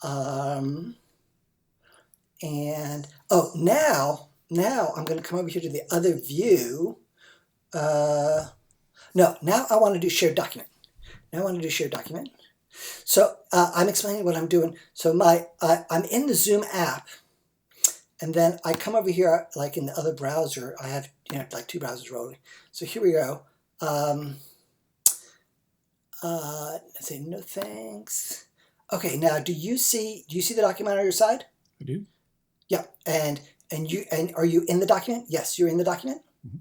Um, and oh, now I'm going to come over here to the other view. Uh, no, now I want to do shared document. Now I want to do shared document. So I'm explaining what I'm doing. So I'm in the Zoom app, and then I come over here, like in the other browser. I have like two browsers rolling. So here we go. Let's say no thanks. Okay, now do you see the document on your side? I do. Yeah, and are you in the document? Yes, you're in the document. Mm-hmm.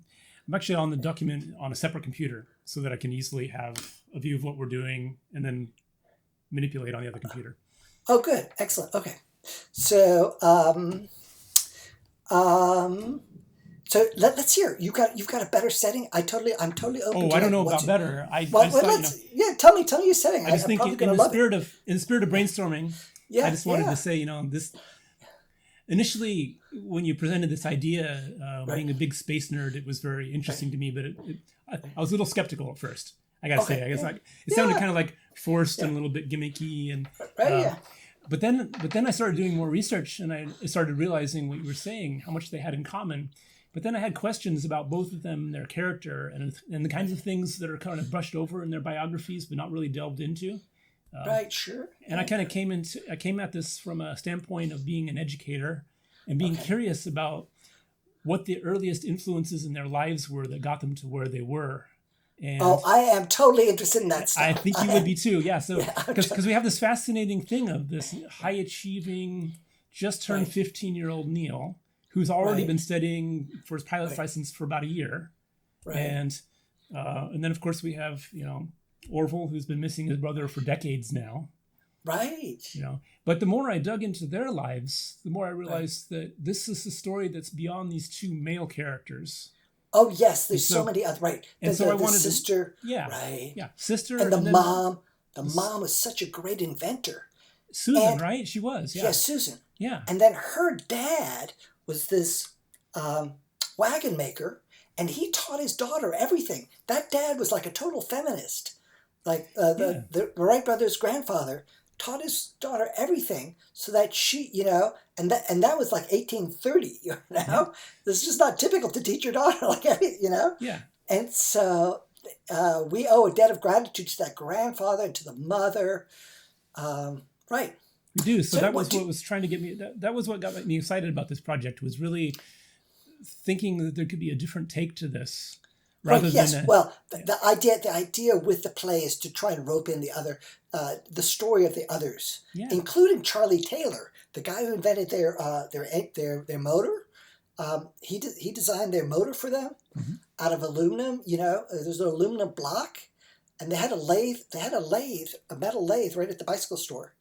I'm actually on the document on a separate computer so that I can easily have a view of what we're doing and then manipulate on the other computer. Oh, good, excellent. Okay, so so let's hear. You've got a better setting. I'm totally open. Oh, to I don't know about better. Tell me your setting. I just think in the spirit of brainstorming, yeah, I just wanted to say, this. Initially, when you presented this idea, being a big space nerd, it was very interesting to me. But I was a little skeptical at first. I gotta say, I guess it sounded kind of like forced and a little bit gimmicky, and But then I started doing more research, and I started realizing what you were saying, how much they had in common. But then I had questions about both of them, their character, and the kinds of things that are kind of brushed over in their biographies, but not really delved into. Right, sure. And I kind of came at this from a standpoint of being an educator and being curious about what the earliest influences in their lives were that got them to where they were. And I am totally interested in that stuff. I think you would be too. Yeah. So because we have this fascinating thing of this high achieving, just turned 15-year-old Neil, who's already been studying for his pilot's license for about a year. Right. And then of course we have, Orville, who's been missing his brother for decades now. Right. But the more I dug into their lives, the more I realized that this is a story that's beyond these two male characters. Oh yes, there's so many other And so I wanted the sister. Sister, and the mom. The mom was such a great inventor. Susan, right? She was. Yeah, Susan. Yeah. And then her dad was this wagon maker, and he taught his daughter everything. That dad was like a total feminist. Like the Wright brothers' grandfather taught his daughter everything so that she, and that was like 1830, This is just not typical to teach your daughter like, Yeah. And so we owe a debt of gratitude to that grandfather and to the mother. Right. We do. So that was what was trying to get me, that was what got me excited about this project, was really thinking that there could be a different take to this. The idea with the play is to try and rope in the story of the others, including Charlie Taylor, the guy who invented their motor. He designed their motor for them out of aluminum. There's an aluminum block, and they had a lathe. A metal lathe, right at the bicycle store.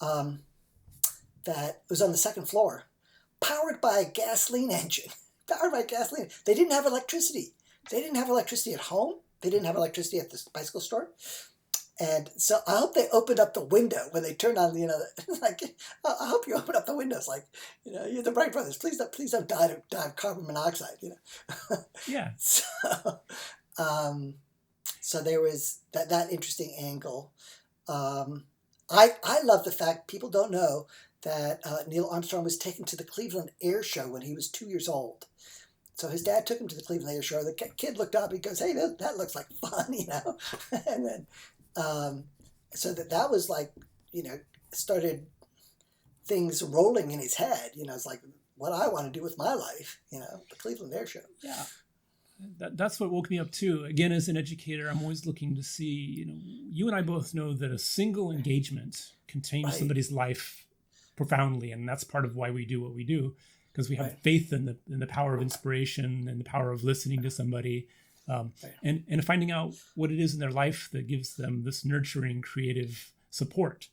That was on the second floor, powered by a gasoline engine. They didn't have electricity. They didn't have electricity at home. They didn't have electricity at the bicycle store. And so I hope they opened up the window when they turned on, I hope you open up the windows. Like, you're the Wright brothers. Please don't die of carbon monoxide, Yeah. So there was that interesting angle. I love the fact people don't know that Neil Armstrong was taken to the Cleveland Air Show when he was 2 years old. So his dad took him to the Cleveland Air Show. The kid looked up. He goes, "Hey, that looks like fun," And then, so that was like, started things rolling in his head. It's like what I want to do with my life. The Cleveland Air Show. Yeah, that's what woke me up too. Again, as an educator, I'm always looking to see. You and I both know that a single engagement can change somebody's life profoundly, and that's part of why we do what we do. Because we have faith in the power of inspiration and the power of listening to somebody, and finding out what it is in their life that gives them this nurturing, creative support.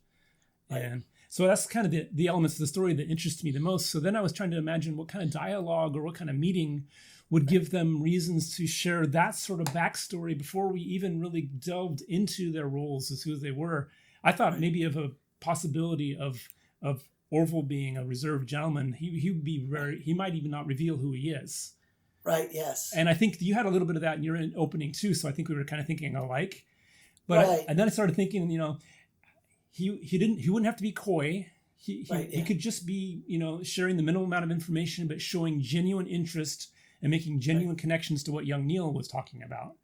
Right. And so that's kind of the elements of the story that interest me the most. So then I was trying to imagine what kind of dialogue or what kind of meeting would give them reasons to share that sort of backstory before we even really delved into their roles as who they were. I thought maybe of a possibility of Orville being a reserved gentleman, he might even not reveal who he is. Right. Yes. And I think you had a little bit of that in your opening too. So I think we were kind of thinking alike. But and then I started thinking, he wouldn't have to be coy. he could just be, sharing the minimal amount of information, but showing genuine interest and making genuine connections to what young Neil was talking about.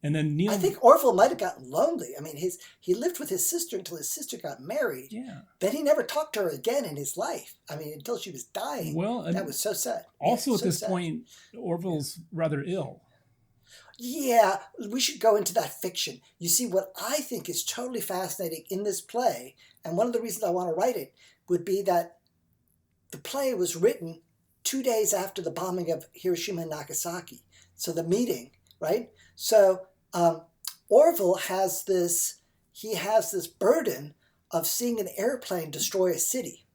And then Neil, I think Orville might have gotten lonely. I mean, he lived with his sister until his sister got married. Yeah. Then he never talked to her again in his life. I mean, until she was dying. Well, that was so sad. Also, at this point, Orville's rather ill. Yeah, we should go into that fiction. You see, what I think is totally fascinating in this play, and one of the reasons I want to write it, would be that the play was written 2 days after the bombing of Hiroshima and Nagasaki. So the meeting, right? So Orville has this burden of seeing an airplane destroy a city.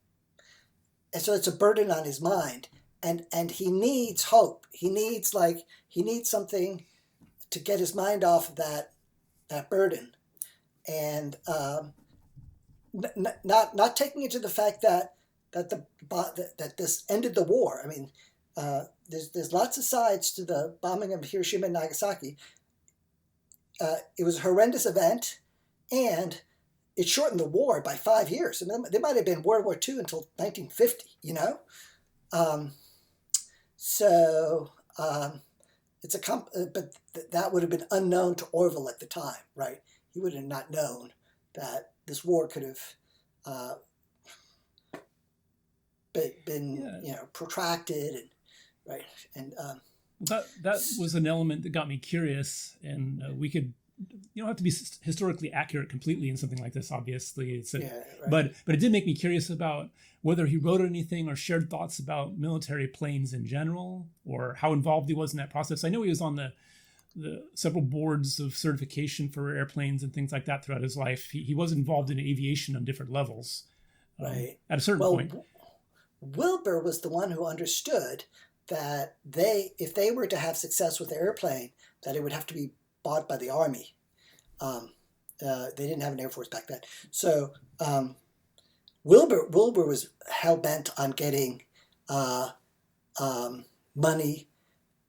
And so it's a burden on his mind. And he needs hope. He needs something to get his mind off of that burden. And not taking into the fact that this ended the war. I mean, there's lots of sides to the bombing of Hiroshima and Nagasaki. It was a horrendous event, and it shortened the war by 5 years. I mean, there might have been World War II until 1950. But that would have been unknown to Orville at the time, right? He would have not known that this war could have been protracted and right that was an element that got me curious, and we could you don't have to be historically accurate completely in something like this, obviously. But it did make me curious about whether he wrote anything or shared thoughts about military planes in general, or how involved he was in that process. I know he was on the several boards of certification for airplanes and things like that throughout his life. He was involved in aviation on different levels. At a certain point. Wilbur was the one who understood that if they were to have success with the airplane, that it would have to be bought by the Army. They didn't have an Air Force back then. So Wilbur was hell-bent on getting money.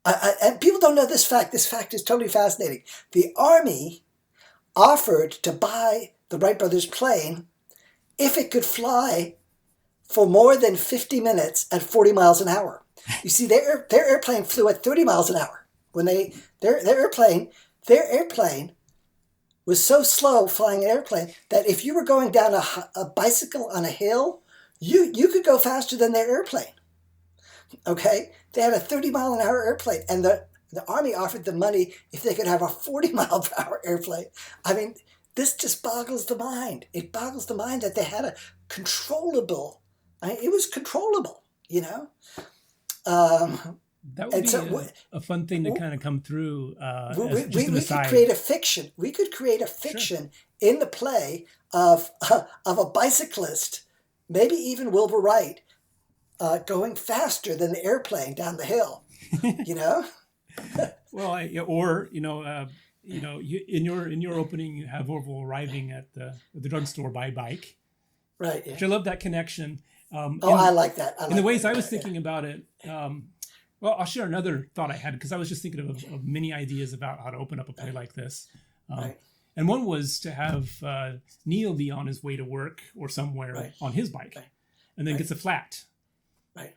And people don't know this fact. This fact is totally fascinating. The Army offered to buy the Wright brothers' plane if it could fly for more than 50 minutes at 40 miles an hour. You see, their airplane flew at 30 miles an hour. When their airplane was so slow flying an airplane that if you were going down a bicycle on a hill, you could go faster than their airplane. Okay? They had a 30-mile-an-hour airplane, and the Army offered them money if they could have a 40-mile-per-hour airplane. I mean, this just boggles the mind. It boggles the mind that they had a controllable. It was controllable, That would be a fun thing to kind of come through. We could create a fiction. We could create a fiction in the play of a bicyclist, maybe even Wilbur Wright, going faster than the airplane down the hill. Well, in your opening, you have Orville arriving at the drugstore by bike. Right. Yeah. Which I love that connection. I like that. In the ways I was thinking about it. Well, I'll share another thought I had, because I was just thinking of many ideas about how to open up a play like this. And one was to have Neil be on his way to work or somewhere on his bike, and then gets a flat,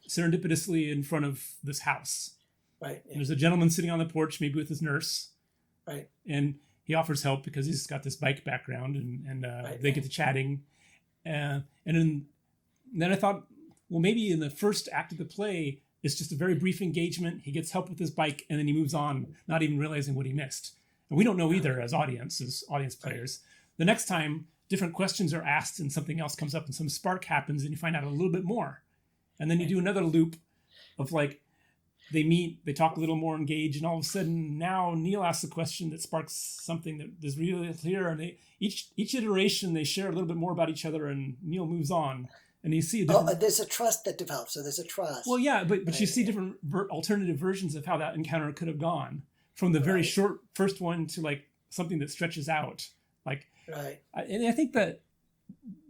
serendipitously in front of this house. And there's a gentleman sitting on the porch, maybe with his nurse. And he offers help because he's got this bike background, and they get to chatting. And then I thought, well, maybe in the first act of the play, it's just a very brief engagement. He gets help with his bike, and then he moves on, not even realizing what he missed. And we don't know either as audience players. The next time, different questions are asked, and something else comes up, and some spark happens, and you find out a little bit more. And then you do another loop of they meet, they talk a little more, engage, and all of a sudden now Neil asks a question that sparks something that is really clear. And each iteration they share a little bit more about each other, and Neil moves on. And you see there's a trust that develops. So there's a trust. Well, yeah, but you see different alternative versions of how that encounter could have gone, from the very short first one to something that stretches out. And I think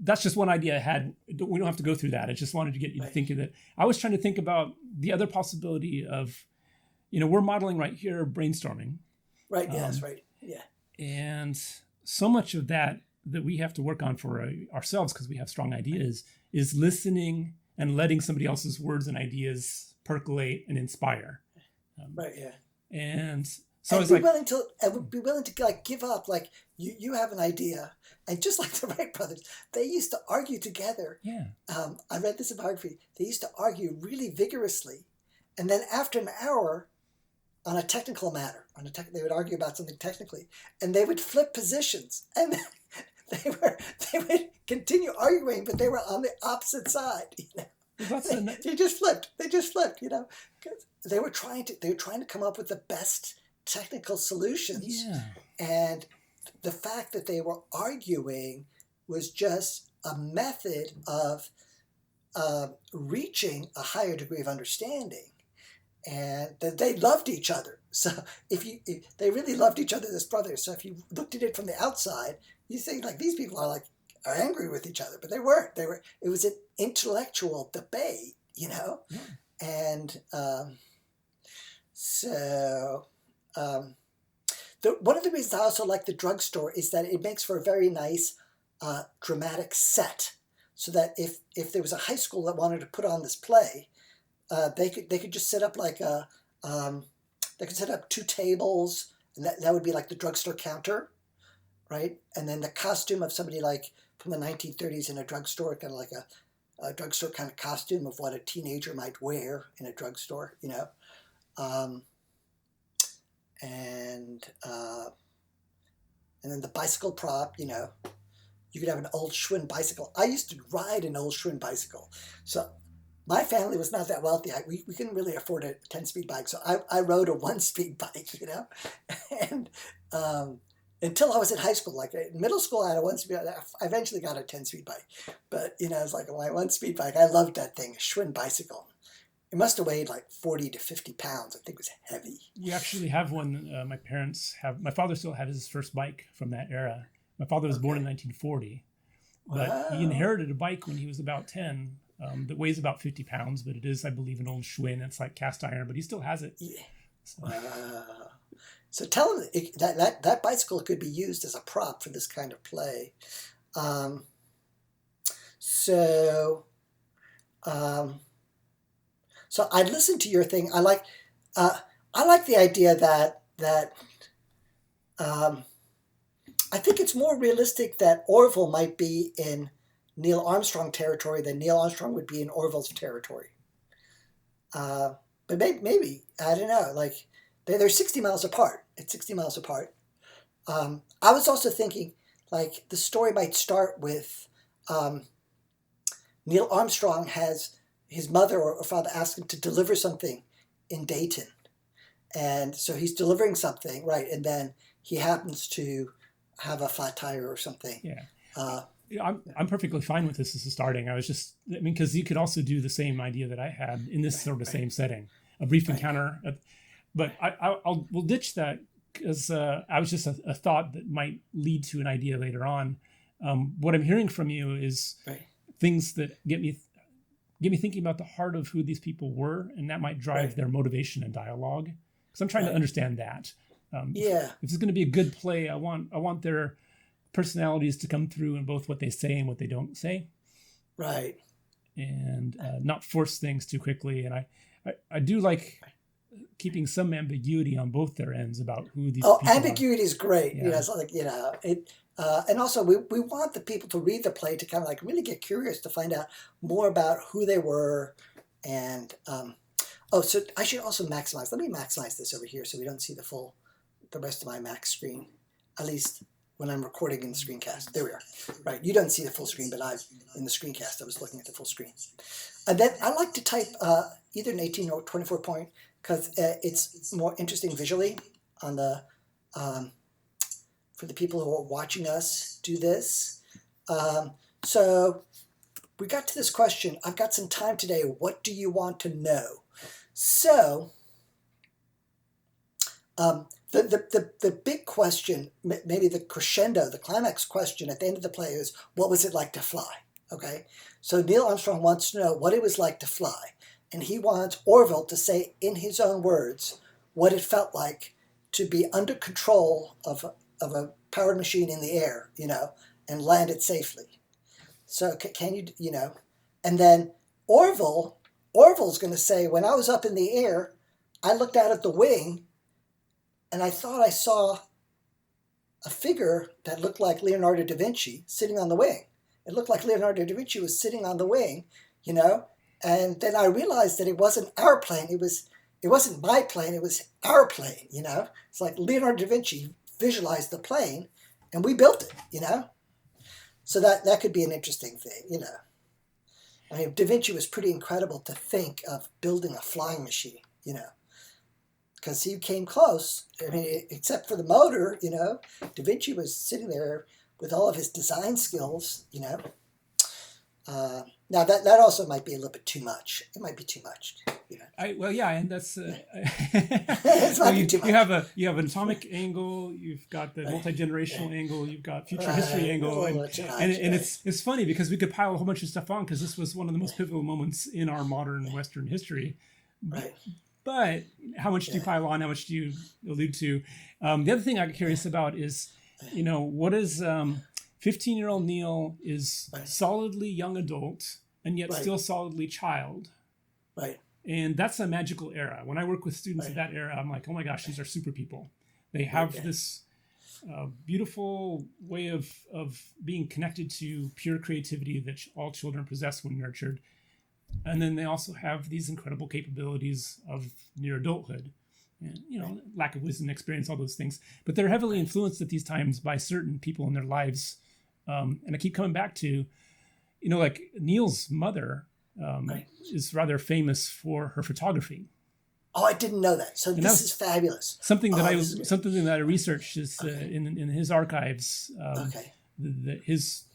that's just one idea I had. We don't have to go through that. I just wanted to get you to think of it. I was trying to think about the other possibility of, we're modeling right here brainstorming. Right. Yeah, that's right. Yeah. And so much of that that we have to work on for ourselves, because we have strong ideas, is listening and letting somebody else's words and ideas percolate and inspire. Right. Yeah. And so And it's be like, willing to, and be willing to like give up. Like you have an idea, and just like the Wright brothers, they used to argue together. yeah, I read this in biography. They used to argue really vigorously, and then after an hour, on a technical matter, they would argue about something technically, and they would flip positions, and they would continue arguing, but they were on the opposite side. You know, they just flipped. They just flipped. You know, 'cause they were trying to come up with the best technical solutions, yeah. and the fact that they were arguing was just a method of reaching a higher degree of understanding. And they loved each other. So if they really loved each other as brothers. So if you looked at it from the outside, you think like these people are angry with each other, but they weren't. It was an intellectual debate, you know. Yeah. And one of the reasons I also like the drugstore is that it makes for a very nice dramatic set. So that if there was a high school that wanted to put on this play, they could just set up they could set up 2 tables, and that would be like the drugstore counter, right? And then the costume of somebody like from the 1930s in a drugstore, kind of like a drugstore kind of costume of what a teenager might wear in a drugstore, you know. And then the bicycle prop, you know, you could have an old Schwinn bicycle. I used to ride an old Schwinn bicycle, so. My family was not that wealthy. We couldn't really afford a 10-speed bike, so I rode a 1-speed bike, you know. And until I was in high school, like in middle school, I had a 1-speed. I eventually got a 10-speed bike, but you know, it's like my 1-speed bike. I loved that thing, a Schwinn bicycle. It must have weighed like 40 to 50 pounds. I think it was heavy. We actually have one. My parents have. My father still had his first bike from that era. My father was born in 1940, but he inherited a bike when he was about 10. That weighs about 50 pounds, but it is, I believe, an old Schwinn. It's like cast iron, but he still has it. Yeah. So tell him that bicycle could be used as a prop for this kind of play. So I listened to your thing. I like the idea that I think it's more realistic that Orville might be in Neil Armstrong territory than Neil Armstrong would be in Orville's territory. But maybe, I don't know, like they're 60 miles apart. It's 60 miles apart. I was also thinking like the story might start with Neil Armstrong has his mother or father ask him to deliver something in Dayton. And so he's delivering something, right? And then he happens to have a flat tire or something. Yeah. I'm perfectly fine with this as a starting. Because you could also do the same idea that I had in this sort of same setting, a brief encounter. But we'll ditch that because I was just a thought that might lead to an idea later on. What I'm hearing from you is things that get me thinking about the heart of who these people were, and that might drive their motivation and dialogue. Because I'm trying to understand that. If it's going to be a good play, I want their personalities to come through in both what they say and what they don't say. Right. And not force things too quickly. And I do like keeping some ambiguity on both their ends about who these people are. Ambiguity is great. Yeah. It's like, and also we want the people to read the play to kind of like really get curious to find out more about who they were. And, so I should also maximize. Let me maximize this over here so we don't see the rest of my Mac screen, at least when I'm recording in the screencast. There we are. Right. You don't see the full screen, but in the screencast, I was looking at the full screen. And then I like to type either an 18 or 24 point because it's more interesting visually on the for the people who are watching us do this. So we got to this question. I've got some time today. What do you want to know? So the big question, maybe the crescendo, the climax question at the end of the play is, what was it like to fly? Okay, so Neil Armstrong wants to know what it was like to fly. And he wants Orville to say in his own words what it felt like to be under control of a powered machine in the air, and land it safely. So can you, and then Orville's going to say, when I was up in the air, I looked out at the wing and I thought I saw a figure that looked like Leonardo da Vinci sitting on the wing. It looked like Leonardo da Vinci was sitting on the wing, and then I realized that it wasn't our plane. It wasn't my plane. It was our plane, It's like Leonardo da Vinci visualized the plane and we built it, So that could be an interesting thing, I mean, Da Vinci was pretty incredible to think of building a flying machine, because he came close. I mean, except for the motor, Da Vinci was sitting there with all of his design skills, Now that also might be a little bit too much. It might be too much, And that's It's well, might be too much. you have an atomic angle, you've got the multi-generational angle, you've got future history angle, and it's funny because we could pile a whole bunch of stuff on because this was one of the most pivotal moments in our modern Western history. Right. But how much do you pile on? How much do you allude to? The other thing I'm curious about is, what is 15-year-old Neil is solidly young adult and yet still solidly child. Right. And that's a magical era. When I work with students of that era, I'm like, oh my gosh, these are super people. They have this beautiful way of being connected to pure creativity that all children possess when nurtured. And then they also have these incredible capabilities of near adulthood. And, lack of wisdom, experience, all those things. But they're heavily influenced at these times by certain people in their lives. And I keep coming back to, like Neil's mother is rather famous for her photography. Oh, I didn't know that. So this is fabulous. Something that I researched is in his archives. His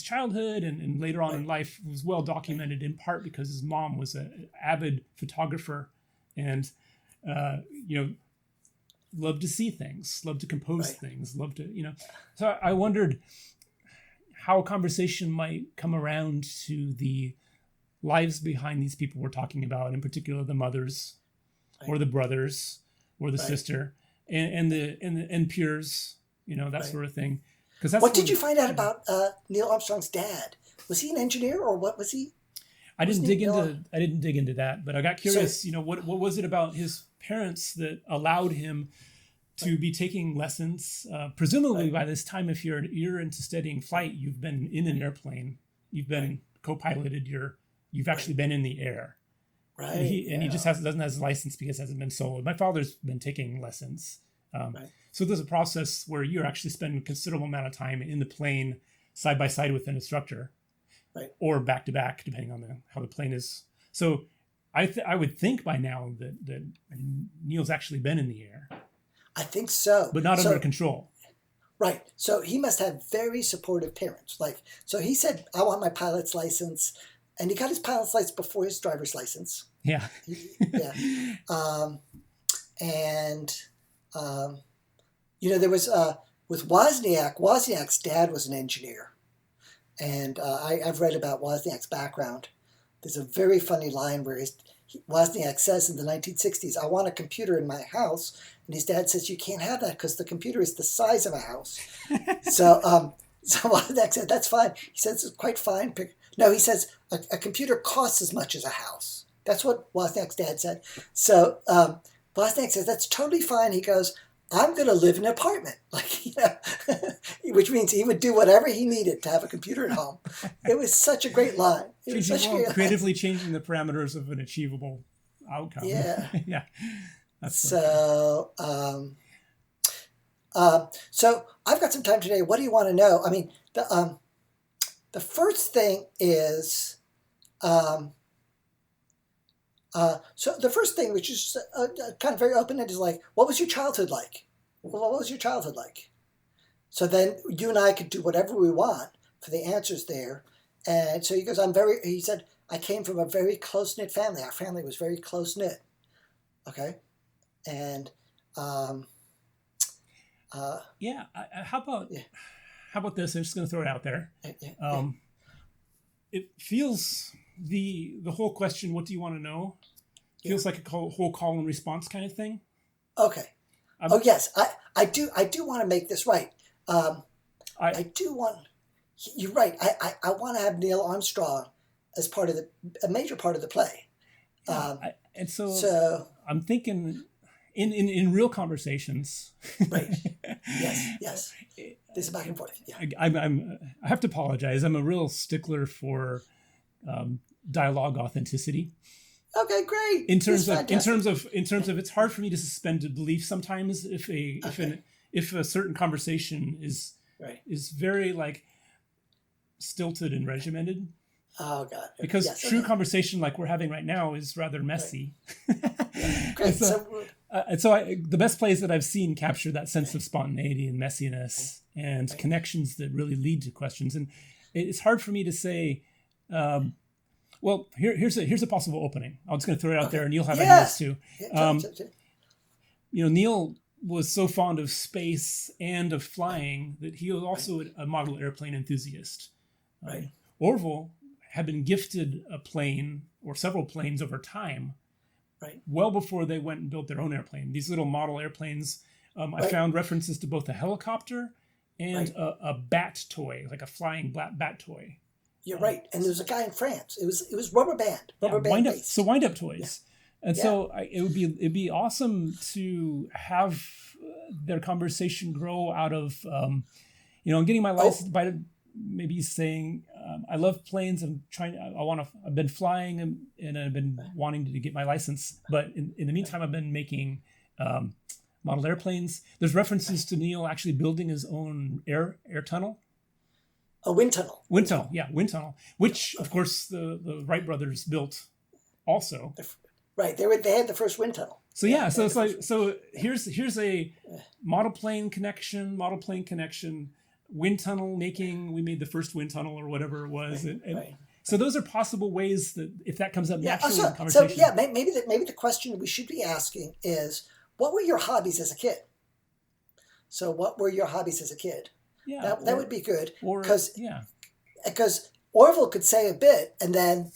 childhood and later on in life was well documented in part because his mom was an avid photographer and loved to see things, loved to compose things, loved to So I wondered how a conversation might come around to the lives behind these people we're talking about, in particular the mothers, or the brothers, or the sister, and peers, that sort of thing. Because that's what did you find out about Neil Armstrong's dad? Was he an engineer or what was he? I didn't dig into that, but I got curious. What was it about his parents that allowed him to be taking lessons? Presumably, by this time, if you're into studying flight, you've been in an airplane, you've been co-piloted, you've actually been in the air. Right. And he just doesn't have his license because it hasn't been sold. My father's been taking lessons. So there's a process where you're actually spending a considerable amount of time in the plane side by side with an instructor, or back to back, depending on how the plane is. So I would think by now that Neil's actually been in the air. I think so. But not under control. Right. So he must have very supportive parents. So he said, I want my pilot's license. And he got his pilot's license before his driver's license. Yeah. There was, with Wozniak's dad was an engineer. And I've read about Wozniak's background. There's a very funny line where Wozniak says in the 1960s, I want a computer in my house. And his dad says, you can't have that because the computer is the size of a house. So Wozniak said, that's fine. He says, it's quite fine. No, he says, a computer costs as much as a house. That's what Wozniak's dad said. So Wozniak says, that's totally fine. He goes, I'm going to live in an apartment. Which means he would do whatever he needed to have a computer at home. It was such a great line. Creatively changing the parameters of an achievable outcome. Yeah. Yeah. So I've got some time today. What do you want to know? I mean, the first thing is, so the first thing, which is kind of very open-ended, is like, what was your childhood like? What was your childhood like? So then you and I could do whatever we want for the answers there. And so he goes, he said, I came from a very close-knit family. Our family was very close-knit. Okay. And, how about this? I'm just going to throw it out there. It feels the whole question, what do you want to know? Feels like a whole call and response kind of thing. Okay. Yes, I do want to make this right. I do want. You're right. I want to have Neil Armstrong as a major part of the play. Yeah, and So I'm thinking in real conversations. right. Yes. There's a back and forth. Yeah. I have to apologize. I'm a real stickler for dialogue authenticity. Okay, great. In terms of, it's hard for me to suspend belief sometimes if a certain conversation is very like stilted and regimented. Oh God! Because true conversation like we're having right now is rather messy. Right. Great. The best plays that I've seen capture that sense of spontaneity and messiness and connections that really lead to questions. And it's hard for me to say. Well, here's a possible opening. I'm just going to throw it out there, and you'll have ideas too. Neil was so fond of space and of flying that he was also a model airplane enthusiast. Right. Orville had been gifted a plane or several planes over time, well before they went and built their own airplane. These little model airplanes, I found references to both a helicopter and a bat toy, like a flying bat toy. You're right. And there was a guy in France. It was rubber band based. So wind up toys. Yeah. And so it'd be awesome to have their conversation grow out of, getting my license by maybe saying, I love planes. I've been flying and I've been wanting to get my license. But in the meantime, I've been making model airplanes. There's references to Neil actually building his own air tunnel. A wind tunnel. Wind tunnel, which of course the Wright brothers built also. Right, they had the first wind tunnel. So so it's like here's a model plane connection, wind tunnel making. We made the first wind tunnel or whatever it was. So those are possible ways that if that comes up naturally in the conversation. So maybe the question we should be asking is, what were your hobbies as a kid? So what were your hobbies as a kid? Yeah, that would be good because Orville could say a bit, and then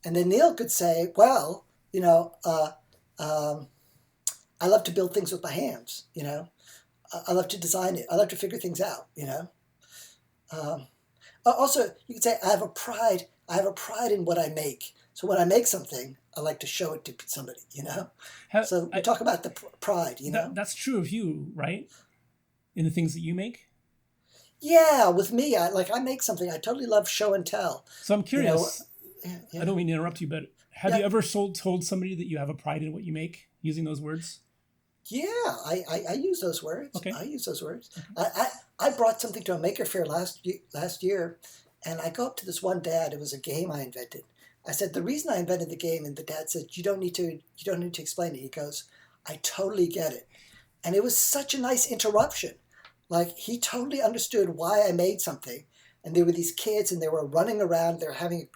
Neil could say, well, I love to build things with my hands. I love to design it. I love to figure things out. Also, you could say I have a pride in what I make. So when I make something, I like to show it to somebody. So we talk about the pride. That's true of you, right? In the things that you make. Yeah, with me, I make something. I totally love show and tell. So I'm curious. I don't mean to interrupt you, but have you ever told somebody that you have a pride in what you make using those words? Yeah, I use those words. Okay. I use those words. I brought something to a maker fair last year, and I go up to this one dad. It was a game I invented. I said, the reason I invented the game, and the dad said, you don't need to explain it. He goes, I totally get it. And it was such a nice interruption. Like, he totally understood why I made something. And there were these kids, and they were running around. They're having...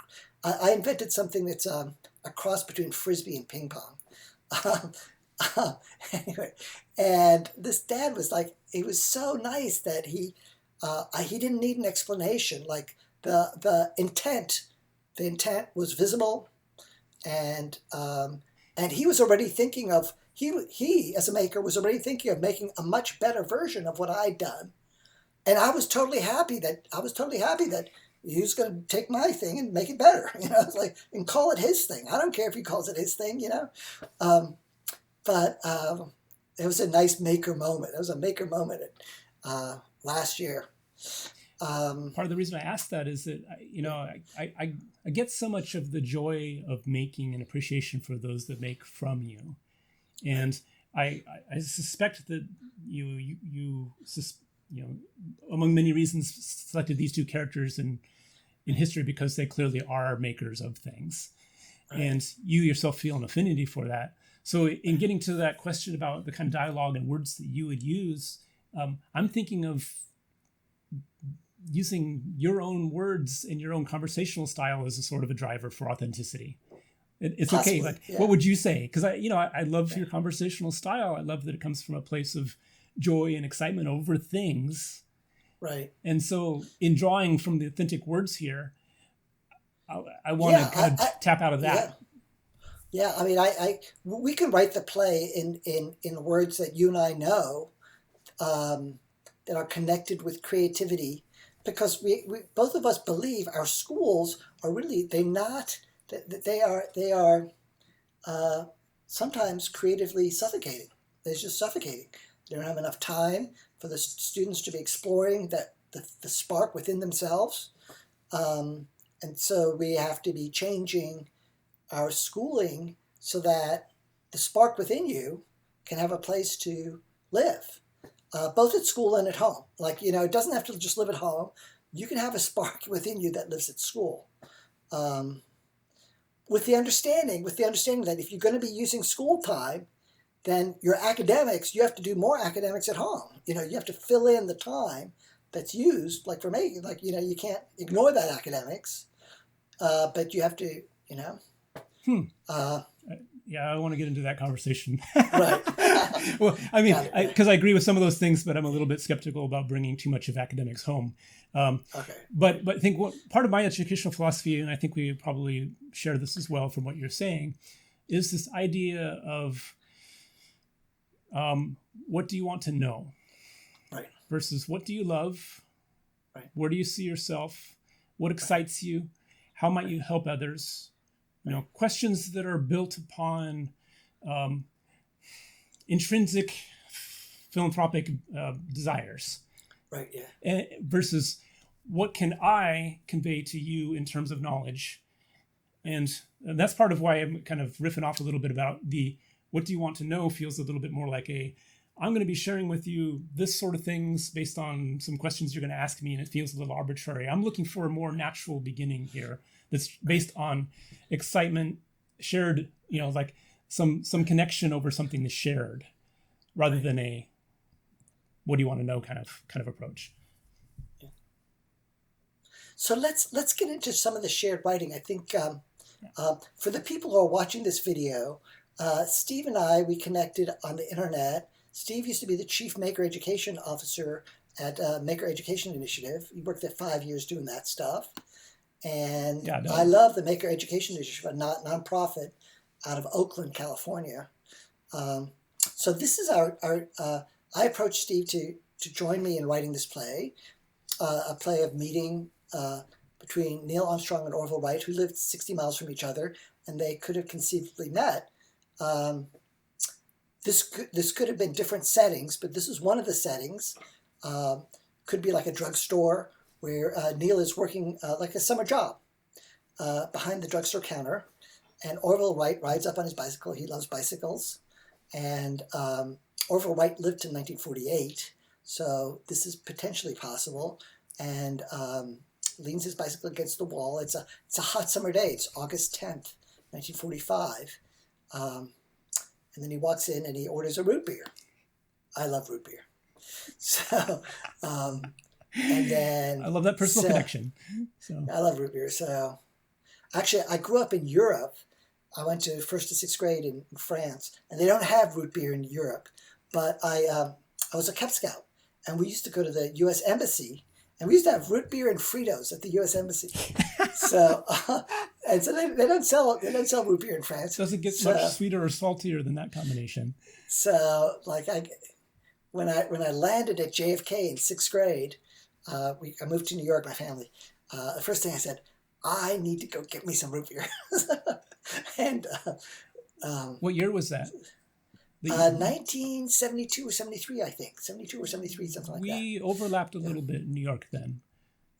I invented something that's a cross between Frisbee and ping pong. Anyway, and this dad was like... It was so nice that he didn't need an explanation. Like, the intent was visible. And he was already thinking of... He, as a maker, was already thinking of making a much better version of what I'd done, and I was totally happy that he was going to take my thing and make it better, It's like, and call it his thing. I don't care if he calls it his thing, But it was a nice maker moment. It was a maker moment last year. Part of the reason I asked that is that I get so much of the joy of making and appreciation for those that make from you. And I suspect that you among many reasons selected these two characters in history because they clearly are makers of things, and you yourself feel an affinity for that. So in getting to that question about the kind of dialogue and words that you would use, I'm thinking of using your own words and your own conversational style as a sort of a driver for authenticity. It's possibly, okay. Like, what would you say? Because I love your conversational style. I love that it comes from a place of joy and excitement over things. Right. And so, in drawing from the authentic words here, I want to kind of tap out of that. Yeah. I mean, we can write the play in words that you and I know, that are connected with creativity because we both of us believe our schools are really they are sometimes creatively suffocating. They're just suffocating. They don't have enough time for the students to be exploring the spark within themselves. And so we have to be changing our schooling so that the spark within you can have a place to live, both at school and at home. Like, it doesn't have to just live at home. You can have a spark within you that lives at school. With the understanding that if you're going to be using school time, then your academics, you have to do more academics at home. You have to fill in the time that's used. Like for me, you can't ignore that academics, but you have to, Yeah, I want to get into that conversation. Right. Well, I mean, because I agree with some of those things, but I'm a little bit skeptical about bringing too much of academics home. Okay. But I think part of my educational philosophy, and I think we probably share this as well from what you're saying, is this idea of what do you want to know, right, versus what do you love, right, where do you see yourself, what excites you, how might you help others. Questions that are built upon intrinsic philanthropic desires. Right, yeah. Versus what can I convey to you in terms of knowledge? And that's part of why I'm kind of riffing off a little bit about what do you want to know feels a little bit more like I'm going to be sharing with you this sort of things based on some questions you're going to ask me, and it feels a little arbitrary. I'm looking for a more natural beginning here that's based on excitement, shared, like some connection over something that's shared, rather than a what do you want to know kind of approach. Yeah. So let's get into some of the shared writing. I think for the people who are watching this video, Steve and I, we connected on the internet. Steve used to be the Chief Maker Education Officer at Maker Education Initiative. He worked there 5 years doing that stuff. And I love the Maker Education Initiative, a nonprofit out of Oakland, California. So this is I approached Steve to join me in writing this play, a play of meeting between Neil Armstrong and Orville Wright, who lived 60 miles from each other, and they could have conceivably met. This could have been different settings, but this is one of the settings. Could be like a drugstore where Neil is working like a summer job behind the drugstore counter, and Orville Wright rides up on his bicycle. He loves bicycles, and Orville Wright lived in 1948, so this is potentially possible, and leans his bicycle against the wall. It's a hot summer day. It's August 10th, 1945. And then he walks in and he orders a root beer. I love root beer. So, and then... I love that personal connection. So I love root beer. So, actually, I grew up in Europe. I went to 1st to 6th grade in France, and they don't have root beer in Europe. But I was a Cub Scout, and we used to go to the U.S. Embassy, and we used to have root beer and Fritos at the U.S. Embassy. So, and so they don't sell root beer in France. Does it get much sweeter or saltier than that combination? So, like when I landed at JFK in 6th grade, I moved to New York, my family. The first thing I said, I need to go get me some root beer. And what year was that? 1972 or 73, I think. 72 or 73, something like that. We overlapped a little bit in New York then.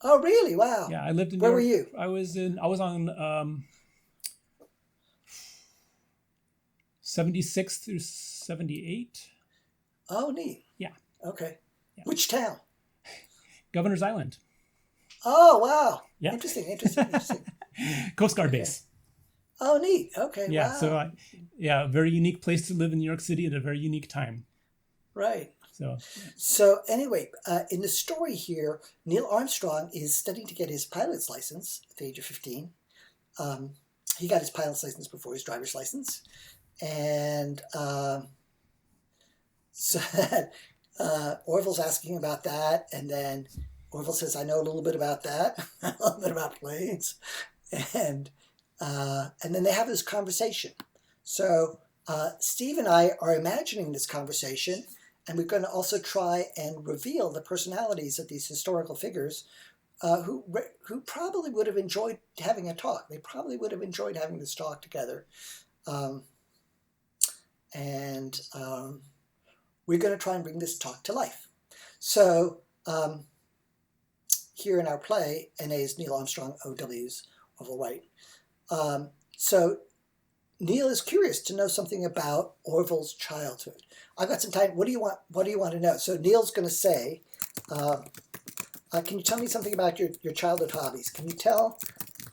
Oh, really? Wow. Yeah, I lived in New Where York. were you? I was on 76 through 78. Oh, neat. Yeah. Okay. Yeah. Which town? Governor's Island. Oh, wow. Yeah. Interesting. Coast Guard base. Oh, neat. Okay. Yeah. Wow. So, a very unique place to live in New York City at a very unique time. Right. So. So anyway, in the story here, Neil Armstrong is studying to get his pilot's license at the age of 15. He got his pilot's license before his driver's license, and so Orville's asking about that, and then Orville says, "I know a little bit about that, a little bit about planes," and then they have this conversation. So Steve and I are imagining this conversation, and we're going to also try and reveal the personalities of these historical figures who probably would have enjoyed having a talk. They probably would have enjoyed having this talk together. And we're going to try and bring this talk to life. So here in our play, NA is Neil Armstrong, OW's Orville Wright. So Neil is curious to know something about Orville's childhood. I've got some time. What do you want? What do you want to know? So Neil's going to say, can you tell me something about your childhood hobbies? Can you tell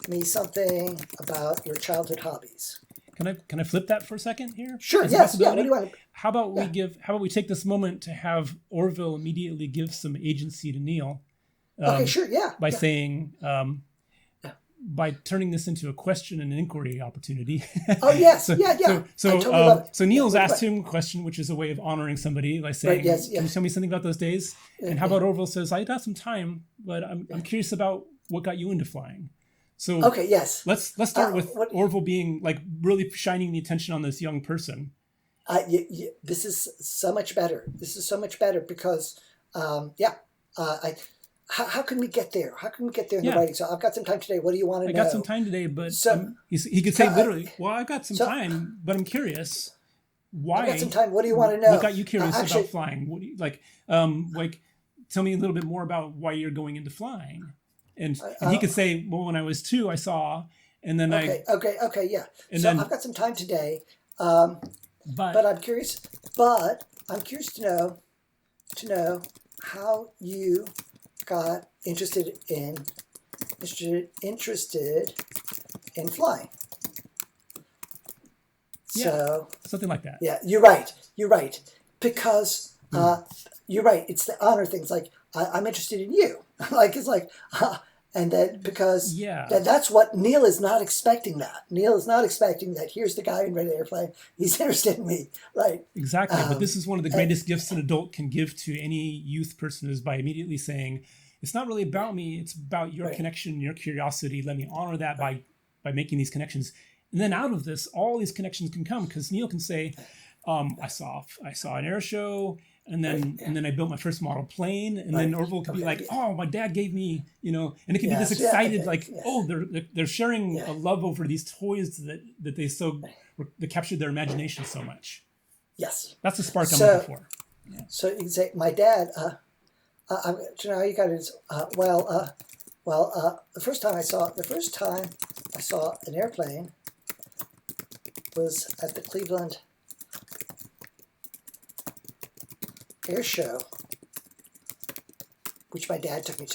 me something about your childhood hobbies? Can I flip that for a second here? Sure. Yes. Yeah. What do you want? How about we take this moment to have Orville immediately give some agency to Neil? Okay. Sure. Yeah. By saying. By turning this into a question and inquiry opportunity. Oh yes, yeah. So Neil's asked him a question, which is a way of honoring somebody by saying, right, yes. "Can you tell me something about those days?" And how about Orville says, "I got some time, but I'm curious about what got you into flying." So okay, yes. Let's start with Orville being like really shining the attention on this young person. This is so much better. This is so much better because, How can we get there? How can we get there in the writing? So I've got some time today. What do you want to know? I got some time today, but he could say literally, well, I've got some time, but I'm curious. Why? I've got some time. What do you want to know? What got you curious about flying? What do you like? Tell me a little bit more about why you're going into flying. And he could say, well, when I was 2, I saw, and then Okay, yeah. And so then, I've got some time today, but I'm curious. But I'm curious to know how you got interested in flying. So something like that. Yeah, you're right. Because you're right. It's the honor things. Like I'm interested in you. And then because that's what Neil is not expecting. Neil is not expecting that. Here's the guy in Red Airplane. He's interested in me, right? Exactly. But this is one of the greatest gifts an adult can give to any youth person is by immediately saying, "It's not really about me. It's about your connection, your curiosity. Let me honor that by making these connections." And then out of this, all these connections can come because Neil can say, "I saw an air show." And then I built my first model plane, and then Orville could be like, "Oh, my dad gave me, and it could be this excited, oh, they're sharing a love over these toys that that captured their imagination so much." Yes, that's the spark I'm looking for. Yeah. So you can say, "My dad, you know how you got it? The first time I saw an airplane was at the Cleveland Air Show, which my dad took me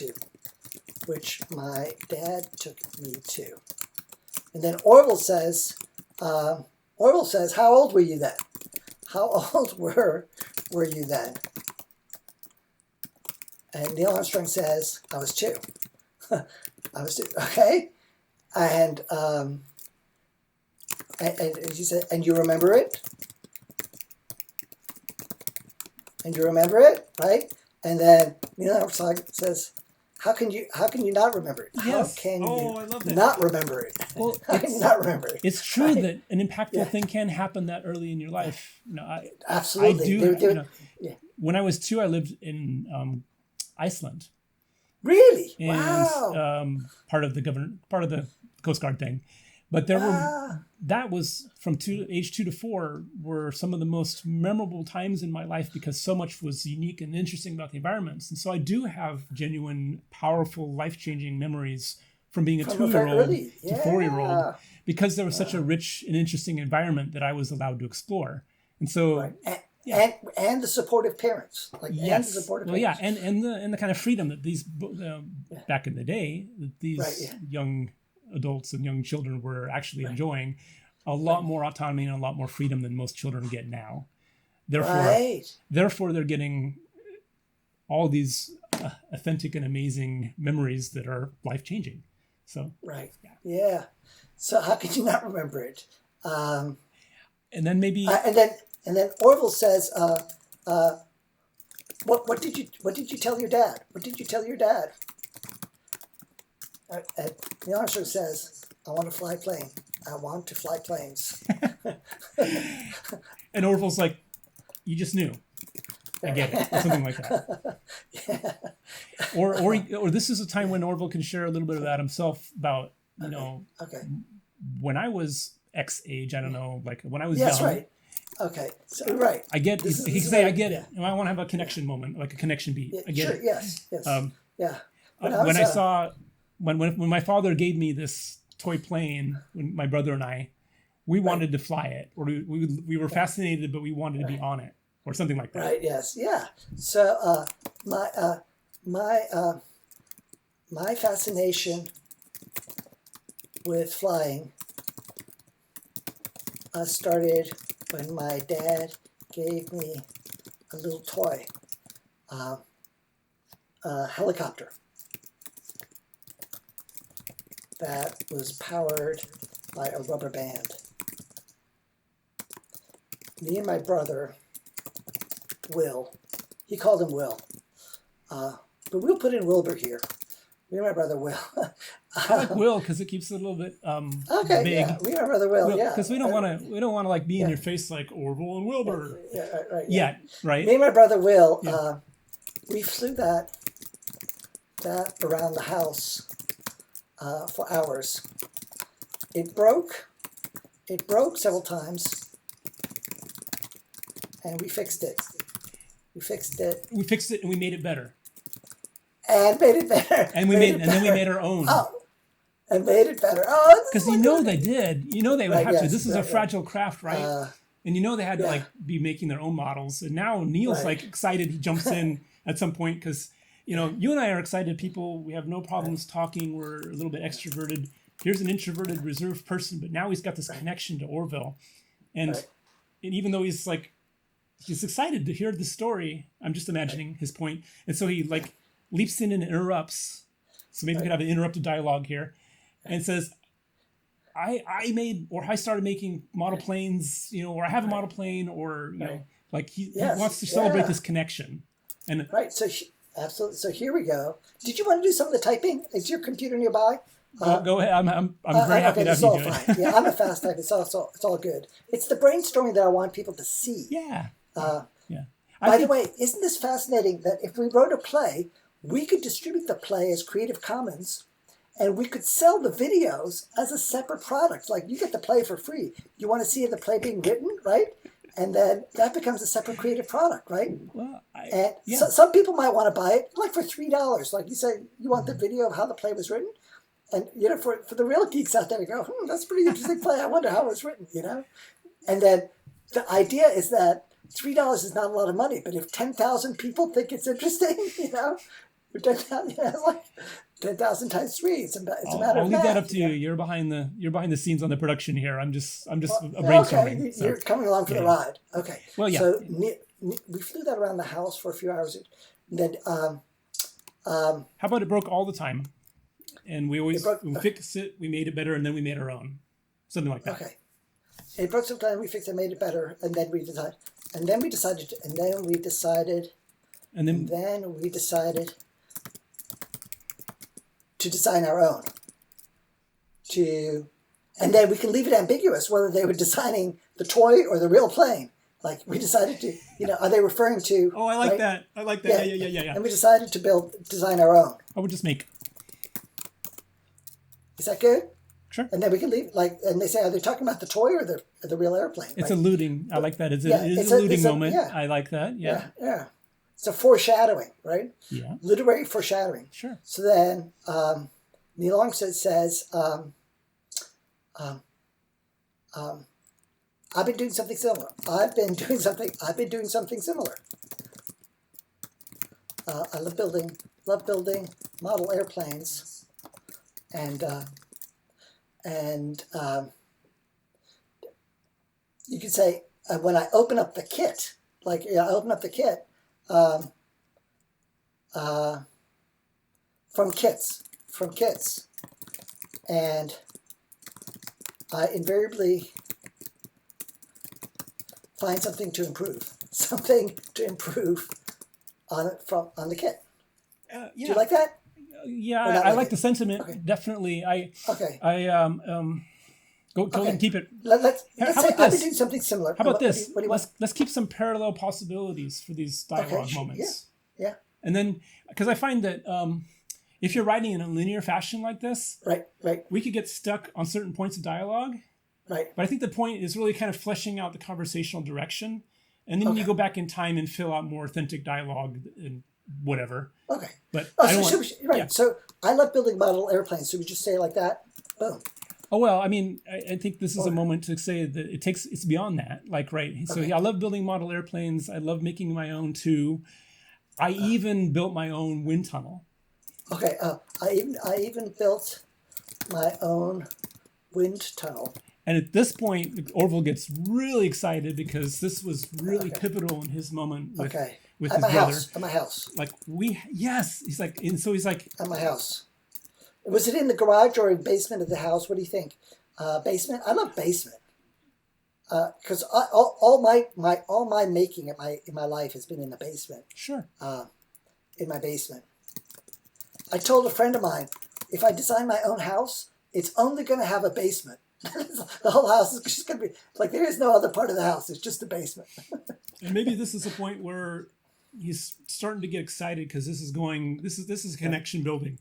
to. And then Orville says, "How old were you then? How old were you then?" And Neil Armstrong says, "I was 2." I was 2. Okay, and he said, "And you remember it? And you remember it, right?" And then Neil Armstrong says, "How can you not remember it? Yes. How can I love that. not remember it? Well, how can you not remember it?" It's true that an impactful thing can happen that early in your life. Absolutely. I do. When I was 2, I lived in Iceland. Really? And, wow. Part of the Coast Guard thing. But that was from age 2 to 4 were some of the most memorable times in my life because so much was unique and interesting about the environments. And so I do have genuine, powerful, life-changing memories from being a 2-year-old to 4-year-old because there was such a rich and interesting environment that I was allowed to explore. And so, and the supportive parents, and the supportive parents. and the kind of freedom that these back in the day, that these young adults and young children were actually enjoying a lot more autonomy and a lot more freedom than most children get now. Therefore, they're getting all these authentic and amazing memories that are life-changing. So So how could you not remember it? And then maybe and then Orville says, "What did you tell your dad? What did you tell your dad?" The officer says, "I want to fly a plane. I want to fly planes." And Orville's like, "You just knew." I get it, or something like that. Yeah. Or this is a time when Orville can share a little bit of that himself about, Okay. when I was X age, I don't know, like when I was Yes, young. right. Okay. So right. I get. This He is can say, "I right, get yeah. it." I want to have a connection moment, like a connection beat. Yeah, I get sure. it. Yes. Yes. Yeah. When I saw when my father gave me this toy plane, when my brother and I, we wanted to fly it, or we were fascinated, but we wanted to be on it, or something like that. Right. Yes. Yeah. So my my fascination with flying started when my dad gave me a little toy, a helicopter that was powered by a rubber band. Me and my brother, Will, he called him Will, but we'll put in Wilbur here. Me and my brother Will. I like Will because it keeps it a little bit Okay, big. yeah, me and my brother Will, yeah. Because we don't want to like be in your face like Orville and Wilbur. Yeah, right. Yeah, right. Me and my brother Will, we flew that around the house for hours. It broke several times, and we fixed it. We fixed it and we made it better. And made it better. And then we made our own. Oh, and made it better. Oh, because they did. They would have to. This is a fragile craft, right? And they had to like be making their own models. And now Neil's like excited. He jumps in at some point because you and I are excited people. We have no problems talking. We're a little bit extroverted. Here's an introverted, reserved person, but now he's got this connection to Orville, and even though he's excited to hear the story, I'm just imagining his point, and so he leaps in and interrupts. So maybe we could have an interrupted dialogue here, and says, "I started making model planes, or I have a model plane, or he wants to celebrate this connection." And so absolutely. So here we go. Did you want to do some of the typing? Is your computer nearby? Go ahead. I'm very happy to have you do it. Yeah, I'm a fast type. It's all good. It's the brainstorming that I want people to see. Yeah. By the way, isn't this fascinating that if we wrote a play, we could distribute the play as Creative Commons, and we could sell the videos as a separate product. Like you get the play for free. You want to see the play being written, right? And then that becomes a separate creative product, right? Well, so some people might want to buy it like for $3. Like you say, you want the video of how the play was written, and for the real geeks out there to go, that's a pretty interesting play. I wonder how it was written, And then the idea is that $3 is not a lot of money, but if 10,000 people think it's interesting, 10,000, like 10,000 times 3. It's a matter of math. I'll leave that up to you. You're behind the scenes on the production here. I'm just brainstorming. Okay. You're coming along for the ride. Okay. Well, yeah. So we flew that around the house for a few hours. And then, how about it broke all the time, and we always fixed it. We made it better, and then we made our own, something like that. Okay. It broke sometime. We fixed it, made it better, and then we decided. And then we decided to design our own. And then we can leave it ambiguous whether they were designing the toy or the real plane. Like we decided to, are they referring to? Oh, I like that. I like that. Yeah. And we decided to design our own. I would just make. Is that good? Sure. And then we can leave, and they say, are they talking about the toy or the real airplane? It's alluding. I like that. It is a alluding moment. I like that. Yeah. It's a foreshadowing, right? Yeah. Literary foreshadowing. Sure. So then Neil Armstrong says, I've been doing something similar. I've been doing something similar. I love building model airplanes, and you could say when I open up the kit, from kits, and I invariably find something to improve on the kit. Do you like that? Yeah, I like the sentiment. Okay. Definitely. Go Okay. and keep it. Let's How say about I've been this? doing something similar. How about this? What do you want? Let's keep some parallel possibilities for these dialogue Okay, moments. yeah. And then, because I find that if you're writing in a linear fashion like this, Right. we could get stuck on certain points of dialogue. Right. But I think the point is really kind of fleshing out the conversational direction. And then Okay. you go back in time and fill out more authentic dialogue and whatever. Okay. But Oh, I don't right. yeah. So I love building model airplanes. So we just say it like that. Boom. Oh, well, I mean, I think this is a moment to say that it's beyond that. Like, right. So Okay. yeah, I love building model airplanes. I love making my own too. I even built my own wind tunnel. Okay. I even built my own wind tunnel. And at this point, Orville gets really excited because this was really pivotal in his moment with At his my brother. house. At my house. Like he's like, and so he's like, At my house. Was it in the garage or in basement of the house? What do you think? Basement. I love basement. Because all my making in my life has been in the basement. sure. In my basement. I told a friend of mine, if I design my own house, it's only going to have a basement. The whole house is just going to be like there is no other part of the house. It's just a basement. And maybe this is a point where he's starting to get excited because this is connection building.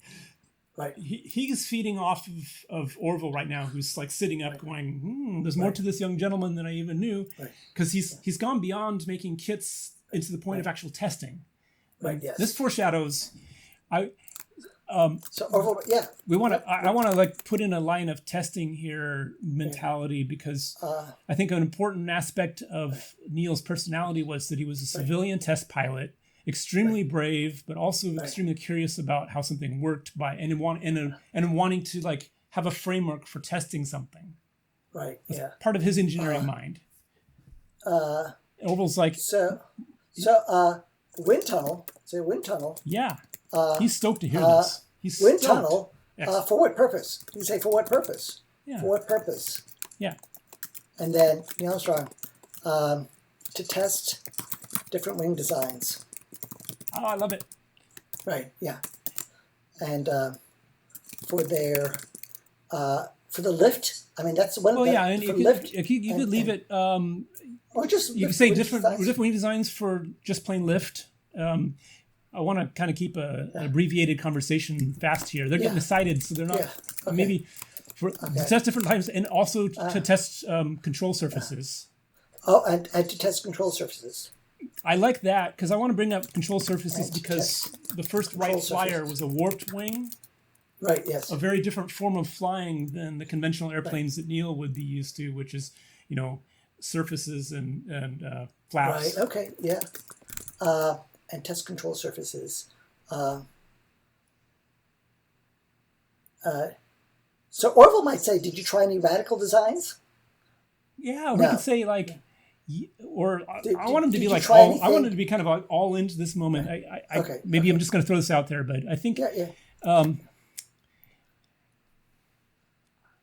Right. He's feeding off of Orville right now, who's like sitting up going, there's more to this young gentleman than I even knew. Because he's gone beyond making kits into the point of actual testing. Right, yes. This foreshadows So Orville, yeah. I want to like put in a line of testing here mentality because I think an important aspect of Neil's personality was that he was a civilian test pilot, extremely brave, but also extremely curious about how something worked and wanting to like have a framework for testing something. Right. That's yeah. part of his engineering mind. Orville's like wind tunnel. Say wind tunnel. yeah. He's stoked to hear this. He's Wind stoked. tunnel. For what purpose? You say for what purpose? Yeah. For what purpose? Yeah. And then Neil Armstrong to test different wing designs. Oh, I love it. Right. Yeah. And for their for the lift. I mean, that's one. Well, of the, yeah, and you could leave it. Or just You could say different wing designs for just plain lift. I want to kind of keep an abbreviated conversation fast here. They're getting excited, so they're not maybe to test different types and also to test control surfaces. Oh, and to test control surfaces. I like that because I want to bring up control surfaces because the first Wright Flyer was a warped wing. Right, yes. A very different form of flying than the conventional airplanes that Neil would be used to, which is, surfaces and flaps. Right, okay, yeah. And test control surfaces. So Orville might say, did you try any radical designs? Yeah, we could say like, or I want him to be like, I want him to be kind of like all into this moment. Okay. I'm just going to throw this out there, but I think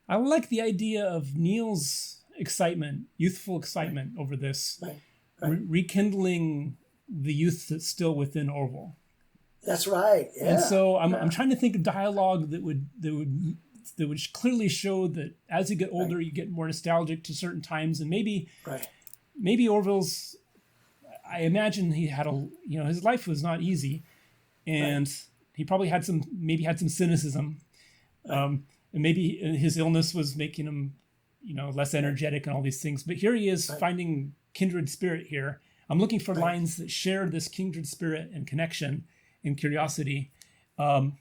I like the idea of Neil's excitement, youthful excitement over this, rekindling the youth that's still within Orville. That's right. Yeah. And so I'm trying to think of dialogue that would clearly show that as you get older, you get more nostalgic to certain times, and maybe Orville's. I imagine he had his life was not easy, and he probably had some cynicism, and maybe his illness was making him, less energetic and all these things. But here he is finding kindred spirit here. I'm looking for lines that share this kindred spirit and connection and curiosity. So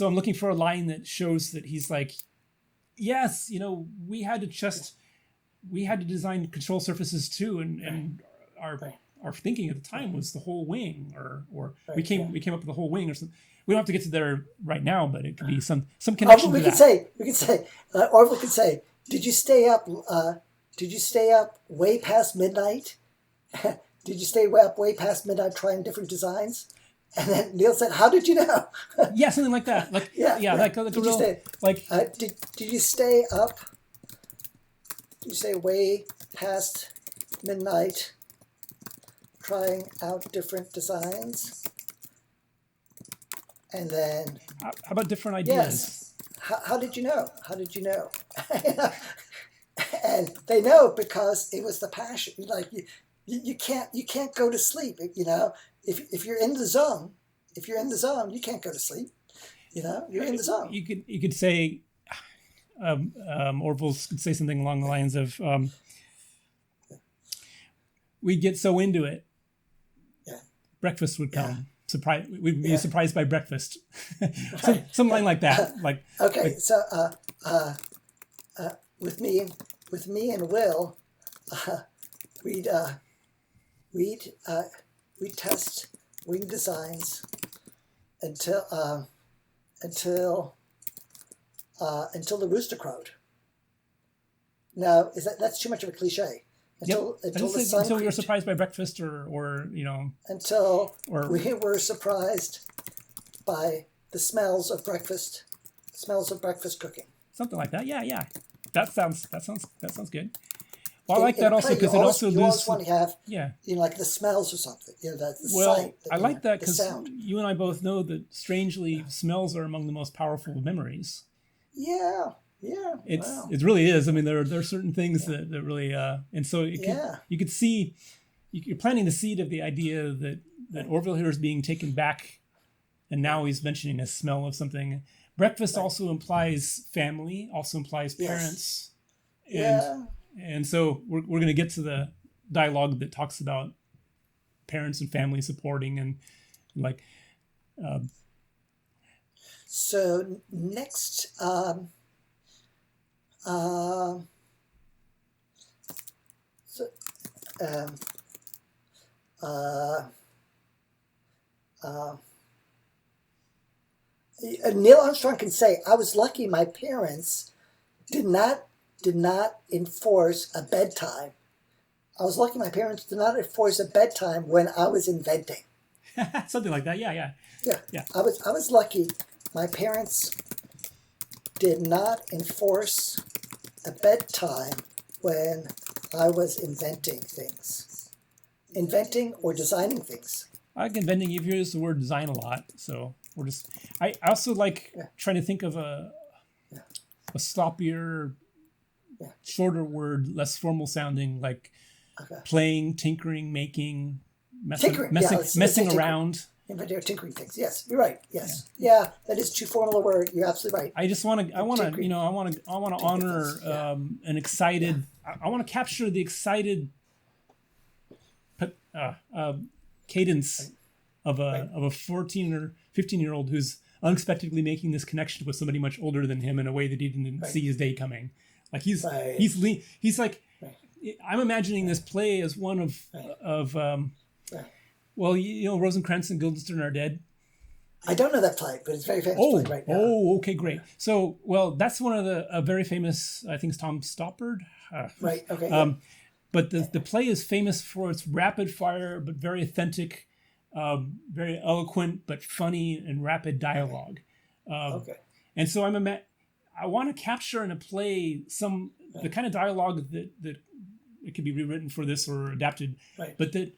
I'm looking for a line that shows that he's like, yes, we had to design control surfaces too, and our thinking at the time was the whole wing, or we came up with the whole wing or something. We don't have to get to there right now, but it could be some connection to that. We could say, Orville could say, did you stay up? Did you stay up way past midnight? Did you stay up way past midnight trying different designs? And then Neil said, "How did you know?" Yeah, something like that. Like like a real did you stay up? Did you stay way past midnight trying out different designs? And then how about different ideas? Yes. how did you know? How did you know? And they know because it was the passion. Like you can't go to sleep. You know, if you're in the zone, you can't go to sleep. You know, you're in the zone. You could say, Orville could say something along the lines of, we'd get so into it, breakfast would come. Surprise, we'd be surprised by breakfast. Something like that. Like okay, like, so with me and Will, we'd test wing designs until the rooster crowed. Now, that's too much of a cliche? Until we were surprised by breakfast, or you know, until we were surprised by the smells of breakfast cooking. Something like that. Yeah. That sounds good. Well, I like that also because it also you always want to have like the smells or something. You know, the sight. I like that because you and I both know that strangely smells are among the most powerful memories. Yeah. It really is. I mean, there are certain things that really and so you could see you're planting the seed of the idea that Orville here is being taken back, and now he's mentioning a smell of something. Breakfast also implies family, also implies parents, and so we're going to get to the dialogue that talks about parents and family supporting and like. So next. Neil Armstrong can say, "I was lucky my parents did not enforce a bedtime. I was lucky my parents did not enforce a bedtime when I was inventing." Something like that. Yeah. I was lucky my parents did not enforce a bedtime when I was inventing things. Inventing or designing things. I like inventing. You've used the word design a lot, so we're just. I also like trying to think of a sloppier, shorter word, less formal sounding, like playing, tinkering, making, messing around. They're tinkering things. Yes, you're right. Yes, yeah, that is too formal a word. You're absolutely right. I want to honor an excited. I want to capture the excited cadence of a 14 or 15-year-old who's unexpectedly making this connection with somebody much older than him in a way that he didn't see his day coming. Like he's like. I'm imagining this play as one of. Well, you know, Rosencrantz and Guildenstern are dead. I don't know that play, but it's very famous play right now. Oh, okay, great. So, well, that's one of the very famous, I think it's Tom Stoppard. Right, okay. But the play is famous for its rapid fire, but very authentic, very eloquent, but funny and rapid dialogue. Okay. And so I want to capture in a play the kind of dialogue that it could be rewritten for this or adapted, but that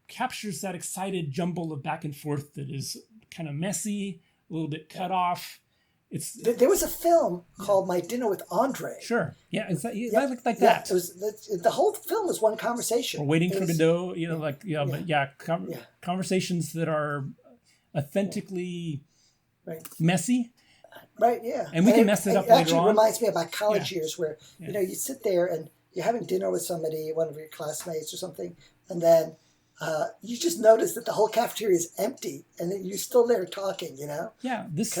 captures that excited jumble of back and forth that is kind of messy, a little bit cut off. There was a film called My Dinner with Andre. Sure. Yeah, like that. It was the whole film was one conversation. Or Waiting for Godot, conversations that are authentically messy. Right, yeah. And we can mess it up later on. It actually reminds me of my college years where, you sit there and you're having dinner with somebody, one of your classmates or something, and then you just notice that the whole cafeteria is empty, and then you're still there talking. Yeah, this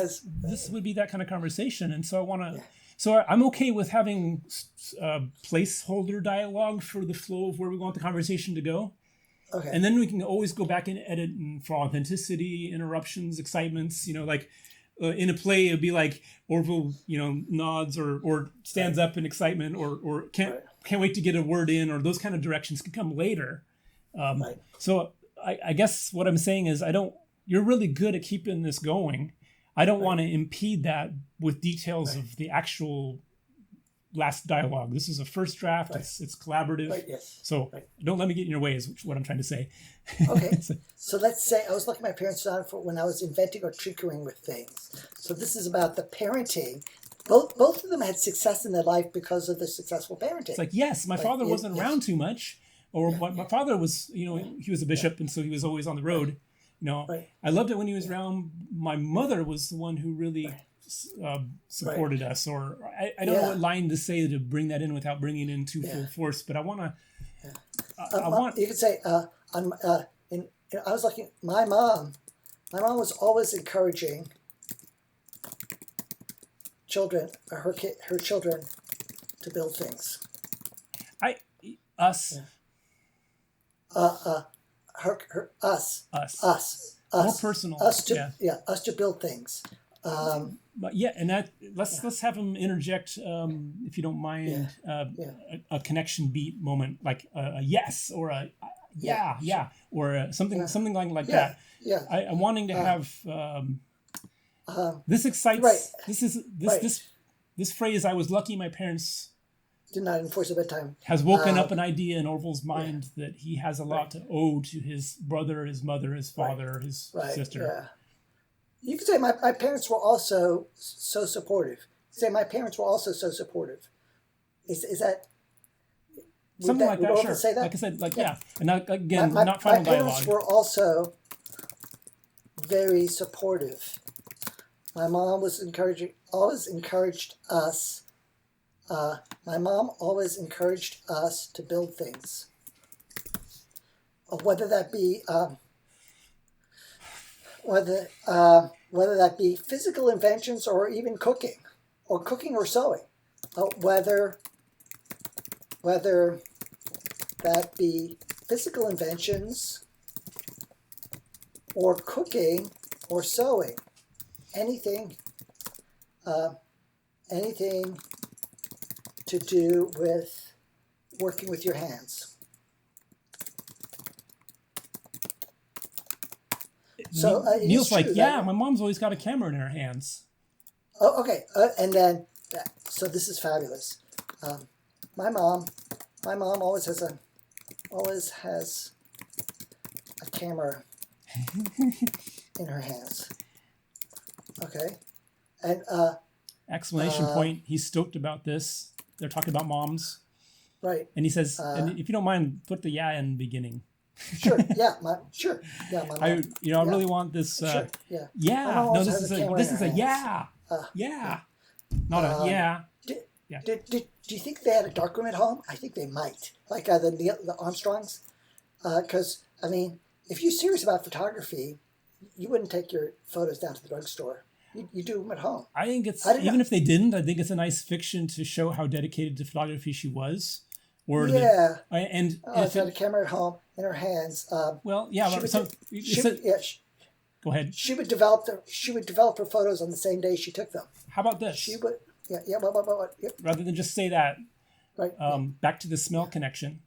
would be that kind of conversation, and so I want to. Yeah. So I'm okay with having placeholder dialogue for the flow of where we want the conversation to go. Okay. And then we can always go back and edit and for authenticity, interruptions, excitements. In a play, it'd be like Orville, nods or stands up in excitement, or can't wait to get a word in, or those kind of directions can come later. So I guess what I'm saying is you're really good at keeping this going. I don't want to impede that with details of the actual last dialogue. This is a first draft. Right. It's collaborative. Right, yes. So Right. don't let me get in your way is what I'm trying to say. Okay. So let's say I was looking my parents down for when I was inventing or tinkering with things. So this is about the parenting. Both of them had success in their life because of the successful parenting. It's like, yes, my father wasn't around too much. Or my father was, he was a bishop, and so he was always on the road. Right. I loved it when he was around. My mother was the one who really supported us. Or I don't know what line to say to bring that in without bringing it into full force. But I want to. You could say I was looking. My mom was always encouraging her children to build things. Us. Us. More personal. Us to build things. But yeah, and let's have him interject, if you don't mind, a connection beat moment, like a yes or a yeah, or something like that. Yeah. I'm wanting to have this excites. Right. This phrase. I was lucky my parents did not enforce a bedtime. Has woken up an idea in Orville's mind that he has a lot to owe to his brother, his mother, his father, his sister. Yeah. You could say my parents were also so supportive. Say my parents were also so supportive. Is that something like that? Sure. Say that? Like I said, and not, again, not final dialogue. My parents were also very supportive. My mom always encouraged us. My mom always encouraged us to build things, whether that be physical inventions or even cooking or sewing, whether that be physical inventions or cooking or sewing, anything to do with working with your hands. So Neil's like, my mom's always got a camera in her hands. Oh, okay. And then, so this is fabulous. My mom always has a camera in her hands. Okay, and exclamation point. He's stoked about this. They're talking about moms. Right. And he says, and if you don't mind, put the in the beginning. Sure. Yeah. My mom. I really want this. Sure. Yeah. Yeah. No, this is a yeah. Not a yeah. Do you think they had a darkroom at home? I think they might, like the Armstrongs, because if you're serious about photography, you wouldn't take your photos down to the drugstore. You do them at home. I think if they didn't, I think it's a nice fiction to show how dedicated to photography she was. Or she had a camera at home in her hands. Go ahead. She would develop her photos on the same day she took them. How about this? She would. What? Yep. Rather than just say that. Right. Back to the smell connection.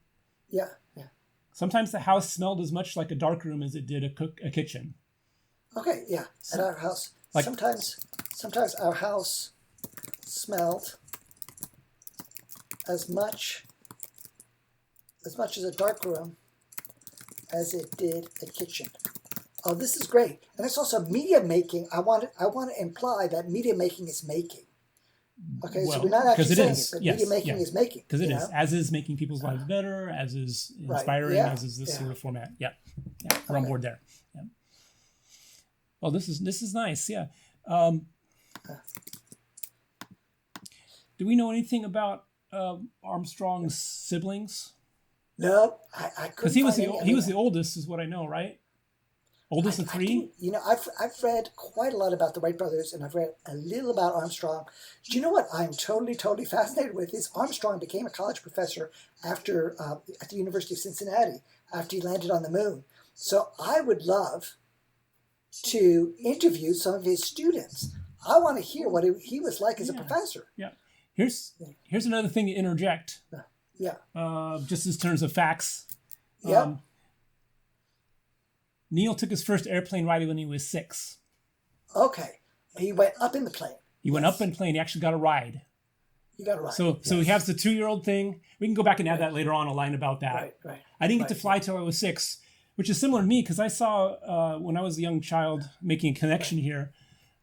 Yeah. Sometimes the house smelled as much like a darkroom as it did a kitchen. Okay. Yeah. At our house. Sometimes our house smelled as much as a dark room as it did a kitchen. Oh, this is great, and it's also media making. I want to imply that media making is making. Okay, so we're not actually saying it, but media making is making. Because it is, as is making people's lives better, as is inspiring, as is this sort of format. Yeah, we're on board there. Yeah. Oh, this is nice. Yeah. Do we know anything about Armstrong's siblings? No, I couldn't. Because he was the oldest, is what I know, right? Oldest of three? I've read quite a lot about the Wright brothers, and I've read a little about Armstrong. Do you know what I'm totally fascinated with is Armstrong became a college professor after at the University of Cincinnati after he landed on the moon. So I would love to interview some of his students. I want to hear what he was like as a professor. Yeah. Here's another thing to interject. Just in terms of facts. Yeah. Neil took his first airplane ride when he was 6. Okay. He went up in the plane. He went up in the plane. He actually got a ride. You got it right. So he has the 2-year-old thing. We can go back and add that later on, a line about that. Right. I didn't get to fly till I was 6, which is similar to me because I saw when I was a young child, making a connection here.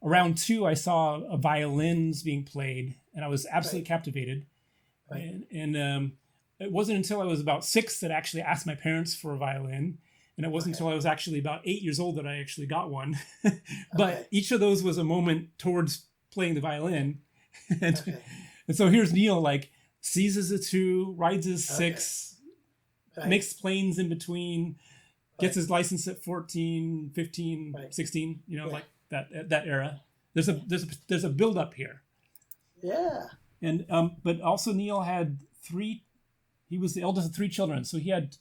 Around 2, I saw violins being played, and I was absolutely captivated. Right. And it wasn't until I was about 6 that I actually asked my parents for a violin. And it wasn't until I was actually about 8 years old that I actually got one. But each of those was a moment towards playing the violin. And so here's Neil, like, seizes a 2, rides his 6, makes planes in between, gets his license at 14, 15, 16, like that era. There's a build up here. Yeah. And but also Neil had 3. He was the eldest of 3 children, so he had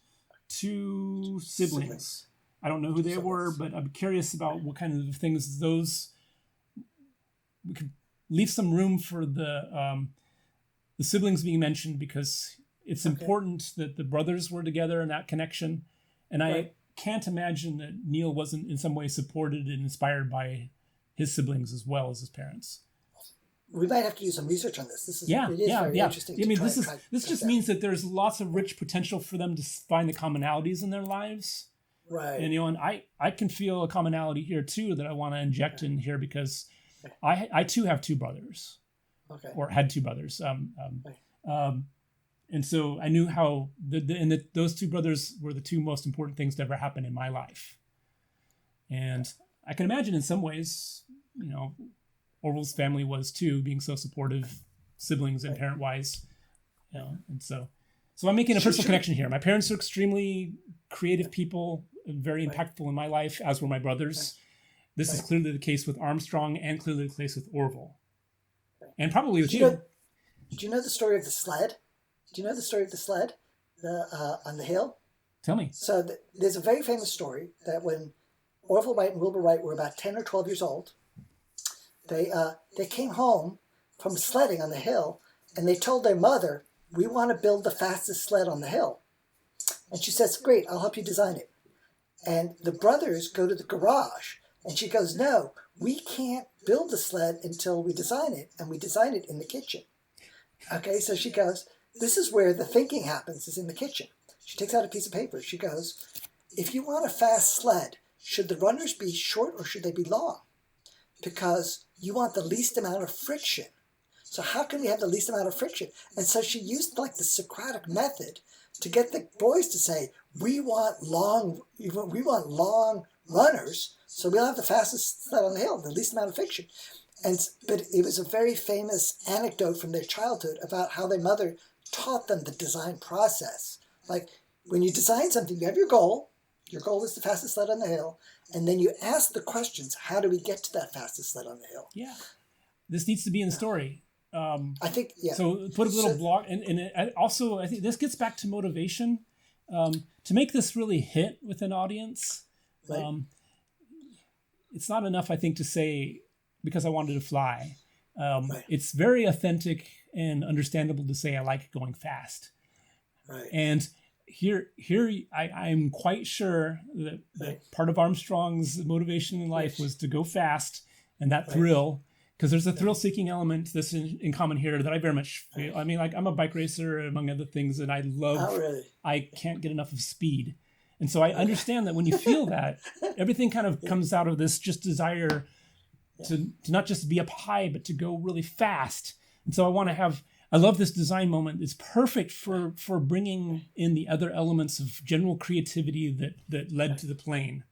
2 siblings. I don't know who they were, but I'm curious about what kind of things those. We could leave some room for the siblings being mentioned because it's important that the brothers were together in that connection. And I can't imagine that Neil wasn't in some way supported and inspired by his siblings as well as his parents. We might have to do some research on this. This is very interesting. I mean, this just means that there's lots of rich potential for them to find the commonalities in their lives. Right. And and I can feel a commonality here too that I want to inject in here because I too have 2 brothers. Or had 2 brothers. And so I knew how those 2 brothers were the 2 most important things to ever happen in my life. And I can imagine in some ways, Orville's family was too, being so supportive, siblings and parent-wise. And so I'm making a personal connection here. My parents are extremely creative people, very impactful in my life, as were my brothers. This is clearly the case with Armstrong and clearly the case with Orville. And probably with you. Do you know the story of the sled? Do you know the story of the sled on the hill? Tell me. So there's a very famous story that when Orville Wright and Wilbur Wright were about 10 or 12 years old, they came home from sledding on the hill, and they told their mother, "We want to build the fastest sled on the hill." And she says, "Great, I'll help you design it." And the brothers go to the garage, and she goes, "No, we can't build the sled until we design it, and we design it in the kitchen." Okay, so she goes, this is where the thinking happens, is in the kitchen. She takes out a piece of paper. She goes, "If you want a fast sled, should the runners be short or should they be long? Because you want the least amount of friction. So how can we have the least amount of friction?" And so she used like the Socratic method to get the boys to say, we want long runners, so we'll have the fastest sled on the hill, the least amount of friction. But it was a very famous anecdote from their childhood about how their mother taught them the design process. Like, when you design something, you have your goal. Your goal is the fastest sled on the hill. And then you ask the questions, how do we get to that fastest sled on the hill? Yeah. This needs to be in the story. I think, So put a little blog. And also, I think this gets back to motivation. To make this really hit with an audience, it's not enough, I think, to say, because I wanted to fly. It's very authentic and understandable to say I like going fast. Right. And here I'm quite sure that part of Armstrong's motivation in life was to go fast, and that thrill, because there's a thrill-seeking element that's in common here that I very much feel. I mean, like, I'm a bike racer, among other things, and I love. Oh, really? I can't get enough of speed, and so I understand that when you feel that, everything kind of comes out of this just desire to not just be up high, but to go really fast. And so I love this design moment. It's perfect for bringing in the other elements of general creativity that led to the plane.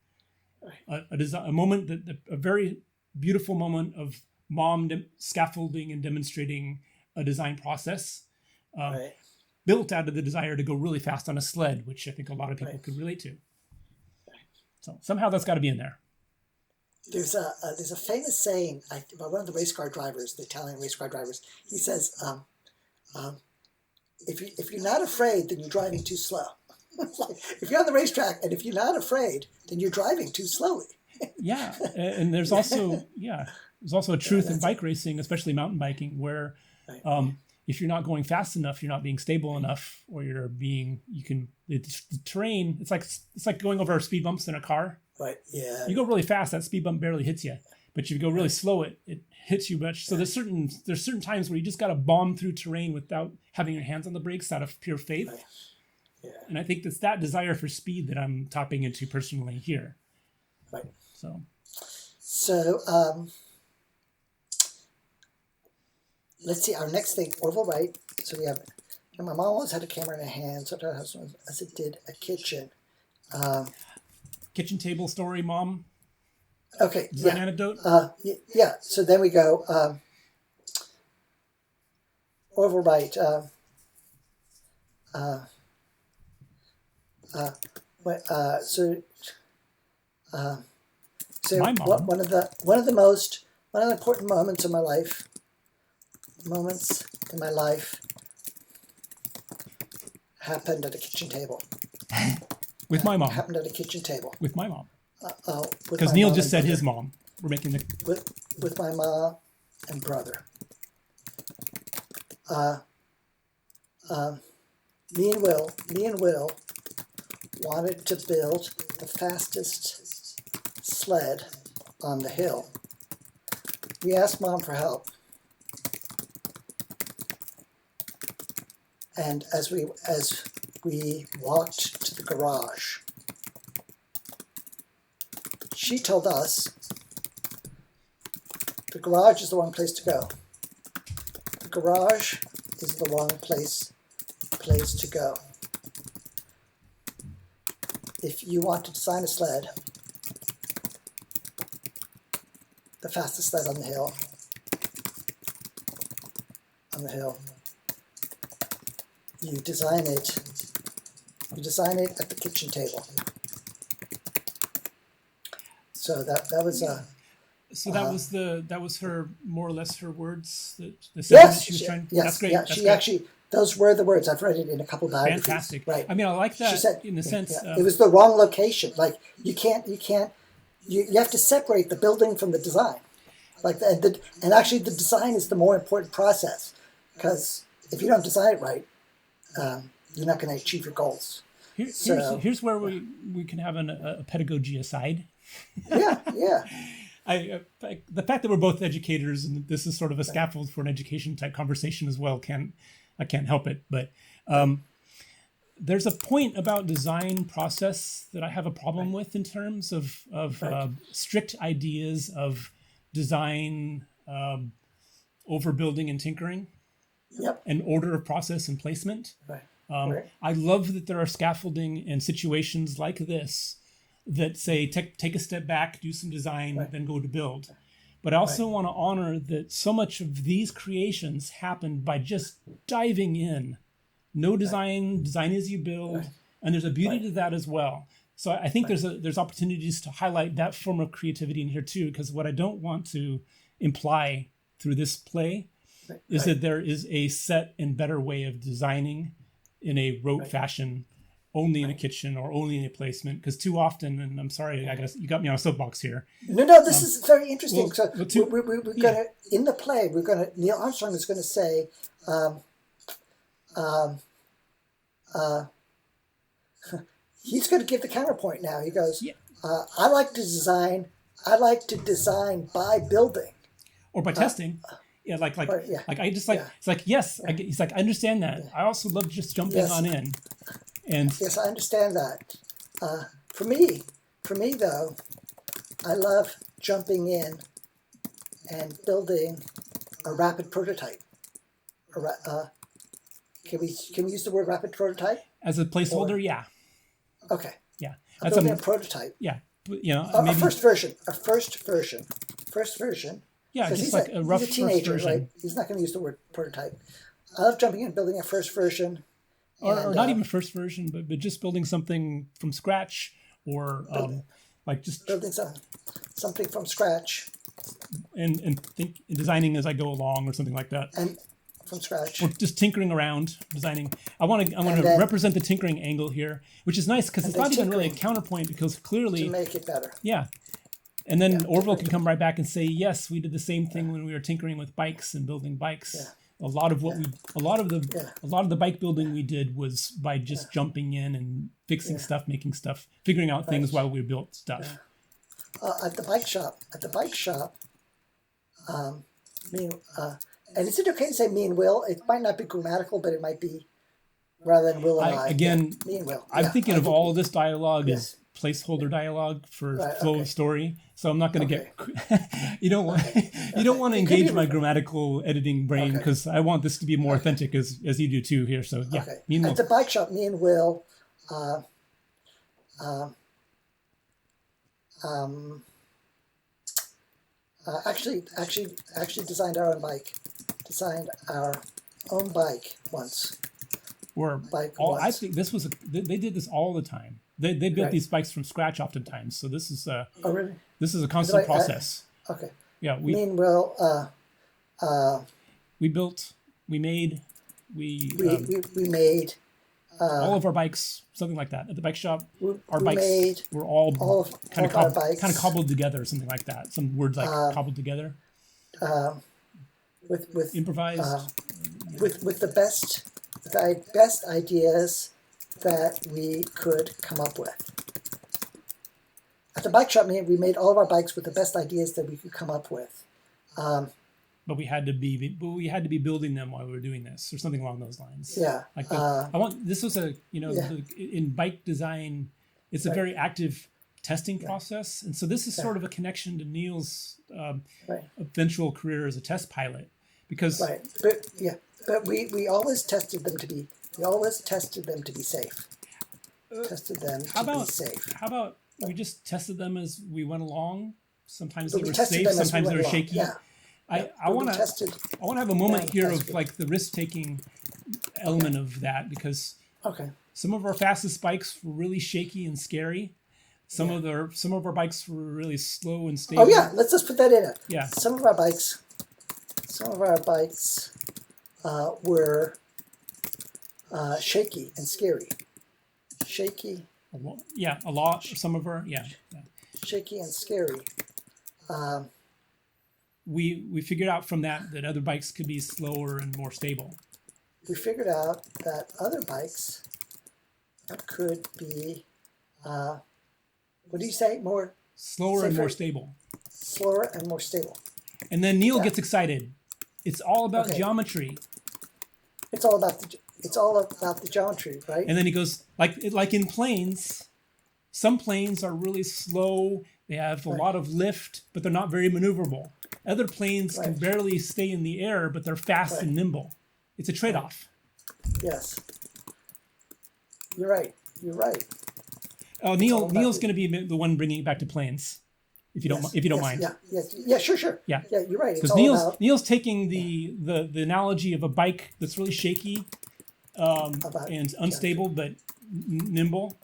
A moment a very beautiful moment of mom scaffolding and demonstrating a design process built out of the desire to go really fast on a sled, which I think a lot of people could relate to. So somehow that's got to be in there. There's a famous saying about one of the race car drivers, the Italian race car drivers. He says, if you're not afraid, then you're driving too slow. Like, if you're on the racetrack and if you're not afraid, then you're driving too slowly. Yeah, and there's also a truth in bike racing, especially mountain biking, where if you're not going fast enough, you're not being stable enough, or the terrain. It's like going over speed bumps in a car. Right. Yeah. You go really fast, that speed bump barely hits you. But if you go really slow, it hits you much. So there's certain times where you just got to bomb through terrain without having your hands on the brakes out of pure faith. Right. Yeah. And I think that's that desire for speed that I'm tapping into personally here. Right. So let's see, our next thing, Orville Wright. So we have, my mom always had a camera in her hand, so as it did a kitchen. Kitchen table story, Mom. Okay. Design anecdote. Yeah. So then we go, Orville Wright. So My mom. one of the important moments in my life happened at a kitchen table. With my mom. Happened at a kitchen table. With my mom. With Because my Neil mom just and said brother. his mom. We're making the With my mom and brother. Me and Will wanted to build the fastest sled on the hill. We asked Mom for help. And as we walked to the garage, she told us the garage is the wrong place to go. The garage is the wrong place to go. If you want to design a sled, the fastest sled on the hill, you design it at the kitchen table. So that was So that was her, more or less her words, the sentence yes, she was trying. yes, That's great. yeah. That's She great. actually, those were the words. I've read it in a couple biographies. Fantastic. Right. I mean, I like that She said, in the sense. it was the wrong location. Like you have to separate the building from the design. Like and actually the design is the more important process, because if you don't design it right, you're not going to achieve your goals. Here's where we can have a pedagogy aside. Yeah. The fact that we're both educators and this is sort of a scaffold for an education type conversation as well, I can't help it. But there's a point about design process that I have a problem with in terms of strict ideas of design, overbuilding and tinkering, and order of process and placement. Right. I love that there are scaffolding and situations like this that say take a step back, do some design, then go to build. But I also want to honor that so much of these creations happened by just diving in. No design as you build, and there's a beauty to that as well. So I think there's opportunities to highlight that form of creativity in here too, because what I don't want to imply through this play is that there is a set and better way of designing in a rote fashion, only in a kitchen or only in a placement, because too often, and I'm sorry, you got me on a soapbox here. No, this is very interesting. We're gonna, in the play, Neil Armstrong is gonna say, he's gonna give the counterpoint now. He goes, I like to design by building. Or by testing. I just like, it's like, yes, he's like, I understand that. I also love just jumping on in. And yes, I understand that. For me though, I love jumping in and building a rapid prototype. Can we use the word rapid prototype as a placeholder? Yeah. Okay. Yeah. That's building a prototype. Yeah. Maybe a first version. Yeah, just like a rough he's a teenager, first version. Right? He's not going to use the word prototype. I love jumping in and building a first version. Or not even first version, but just building something from scratch, or just building something from scratch, and designing as I go along, or something like that. And from scratch, or just tinkering around, designing. I want to represent the tinkering angle here, which is nice because it's not even really a counterpoint, because clearly to make it better. Yeah. And then Orville can come right back and say, yes, we did the same thing when we were tinkering with bikes and building bikes. Yeah. A lot of the bike building we did was by just jumping in and fixing stuff, making stuff, figuring out things while we built stuff. At the bike shop, Me and, and is it okay to say me and Will? It might not be grammatical, but it might be rather than Will and I. Again, me and Will. I'm thinking of all this dialogue Yes. as placeholder dialogue for Right, flow okay. of story. So I'm not going to Okay. get. You don't want to It could engage be- my grammatical editing brain Okay. because I want this to be more authentic as you do too here. So yeah, Okay. me and At Will. the bike shop, me and Will actually designed our own bike. Designed our own bike once. Or Bike I once. think this was they did this all the time. They built Right. these bikes from scratch oftentimes. So this is Oh, really? a constant I- process. Okay. Yeah, Me and Will, we built, we made, we made all of our bikes, something like that. At the bike shop, our we bikes made were all all of our bikes. kind of cobbled together, something like that. Some words like cobbled together, with improvised. with the best ideas that we could come up with. At the bike shop, we made all of our bikes with the best ideas that we could come up with. But we had to be building them while we were doing this, or something along those lines. Yeah. Like this was a in bike design, it's a very active testing process, and so this is sort of a connection to Neil's eventual career as a test pilot, because Right. But we always tested them to be safe. Tested them to be safe. How about we just tested them as we went along? Sometimes But they we were tested safe, them as we sometimes they went were along. shaky. Yeah. I want to have a moment here that's of good. like the risk-taking element of that, because Okay. some of our fastest bikes were really shaky and scary. Some of our bikes were really slow and stable. Oh yeah, let's just put that in it. Yeah. Some of our bikes were shaky and scary. Shaky, A lot. Some of our shaky and scary. We figured out from that other bikes could be slower and more stable. We figured out that other bikes could be, what do you say? More Slower and safer, more stable. slower and more stable. And then Neil gets excited. It's all about geometry. It's all about the geometry, right? And then he goes, like in planes, some planes are really slow. They have a lot of lift, but they're not very maneuverable. Other planes can barely stay in the air, but they're fast and nimble. It's a trade-off. Yes. You're right. Oh, Neil's going to be the one bringing it back to planes, if you don't mind. Yeah, sure. Yeah, you're right. It's because all Neil's taking the analogy of a bike that's really shaky and unstable but nimble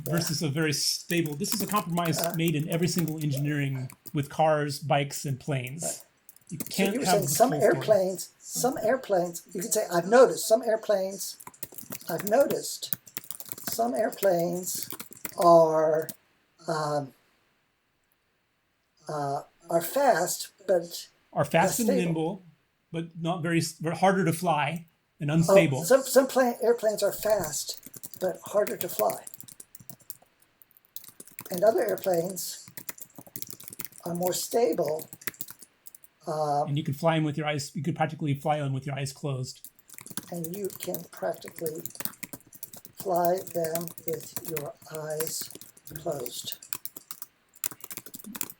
versus a very stable. This is a compromise made in every single engineering with cars, bikes, and planes. You can't so you were have saying some airplanes. You could say I've noticed some airplanes are fast, but are fast and stable. nimble, but not very harder to fly and unstable. Some airplanes are fast, but harder to fly, and other airplanes are more stable. And you can fly them with your eyes. You could practically fly them with your eyes closed. And you can practically fly them with your eyes closed.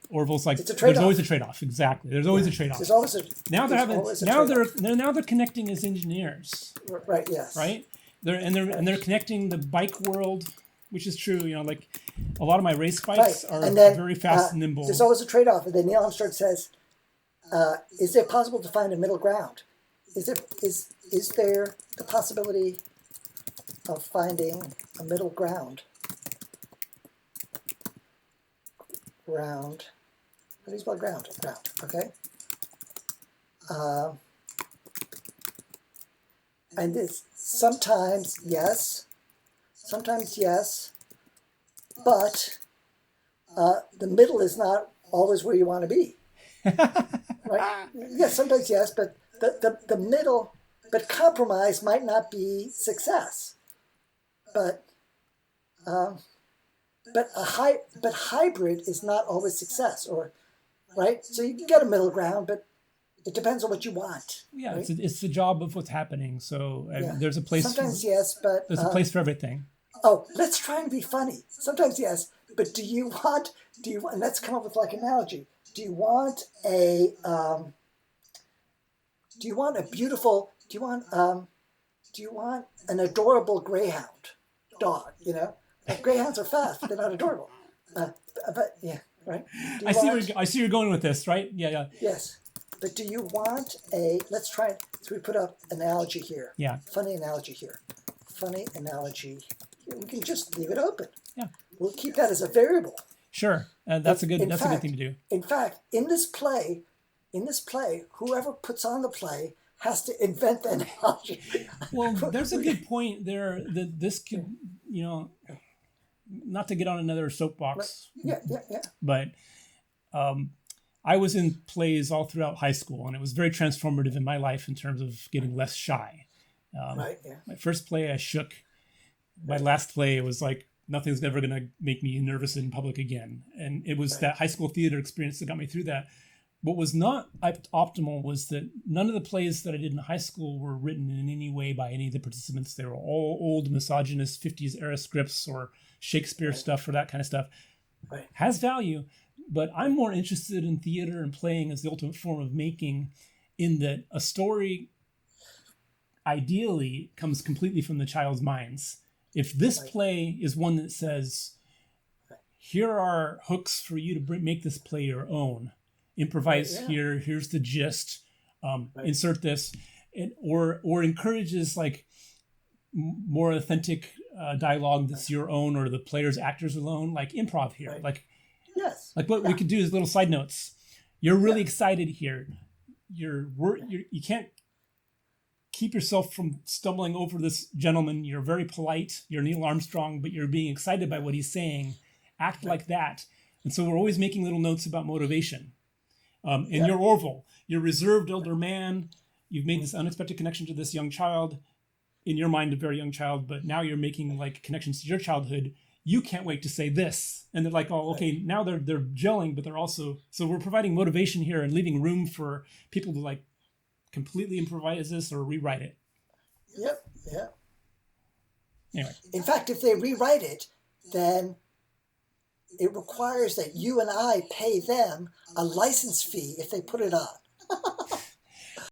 Orville's like, It's a there's trade-off. always a trade-off. Exactly. There's always a trade-off. There's always a Now trade-off. they're connecting as engineers. Right. Yes. Right. They're connecting the bike world, which is true. You know, like a lot of my race bikes are and then, very fast and nimble. There's always a trade-off. And then Neil Armstrong says, "Is it possible to find a middle ground? Is there the possibility of finding a middle ground? Ground. How do you spell ground? Ground. Okay. And it's sometimes yes, but the middle is not always where you want to be. Right? Yes, sometimes yes, but the middle, but compromise might not be success. But hybrid is not always success, or right? So you can get a middle ground, but it depends on what you want. Yeah, right? it's the job of what's happening. So Yeah. there's a place. Sometimes yes, but There's a place for everything. oh, let's try and be funny. Sometimes yes, but do you want? And let's come up with like an analogy. Do you want a? Do you want a beautiful? Do you want? Do you want an adorable greyhound dog? You know, like greyhounds are fast, but they're not adorable. But yeah, right. I see where you're going with this, right? Yeah. Yes, but do you want a? Let's try it. So we put up analogy here. Yeah. Funny analogy here. Funny analogy. We can just leave it open. Yeah. We'll keep that as a variable. Sure, that's a good thing to do. In fact, in this play, whoever puts on the play has to invent the analogy. Well, there's a good point there that this could, not to get on another soapbox. Yeah. But I was in plays all throughout high school, and it was very transformative in my life in terms of getting less shy. Right. Yeah. My first play, I shook. My last play, it was like, nothing's ever going to make me nervous in public again. And it was that high school theater experience that got me through that. What was not optimal was that none of the plays that I did in high school were written in any way by any of the participants. They were all old misogynist 50s era scripts or Shakespeare stuff or that kind of stuff. Right. Has value, but I'm more interested in theater and playing as the ultimate form of making, in that a story ideally comes completely from the child's minds. If this play is one that says, here are hooks for you to make this play your own, improvise here, here's the gist, insert this, or encourages like more authentic dialogue that's your own or the player's actors alone, like improv here. Like what we could do is little side notes. You're really excited here. You can't keep yourself from stumbling over this gentleman. You're very polite. You're Neil Armstrong, but you're being excited by what he's saying. Act like that. And so we're always making little notes about motivation. And you're Orville. You're a reserved elder man. You've made this unexpected connection to this young child. In your mind, a very young child, but now you're making like connections to your childhood. You can't wait to say this. And they're like, oh, okay, now they're gelling, but they're also, so we're providing motivation here and leaving room for people to like completely improvise this or rewrite it. Yep. Anyway. In fact, if they rewrite it, then it requires that you and I pay them a license fee if they put it on.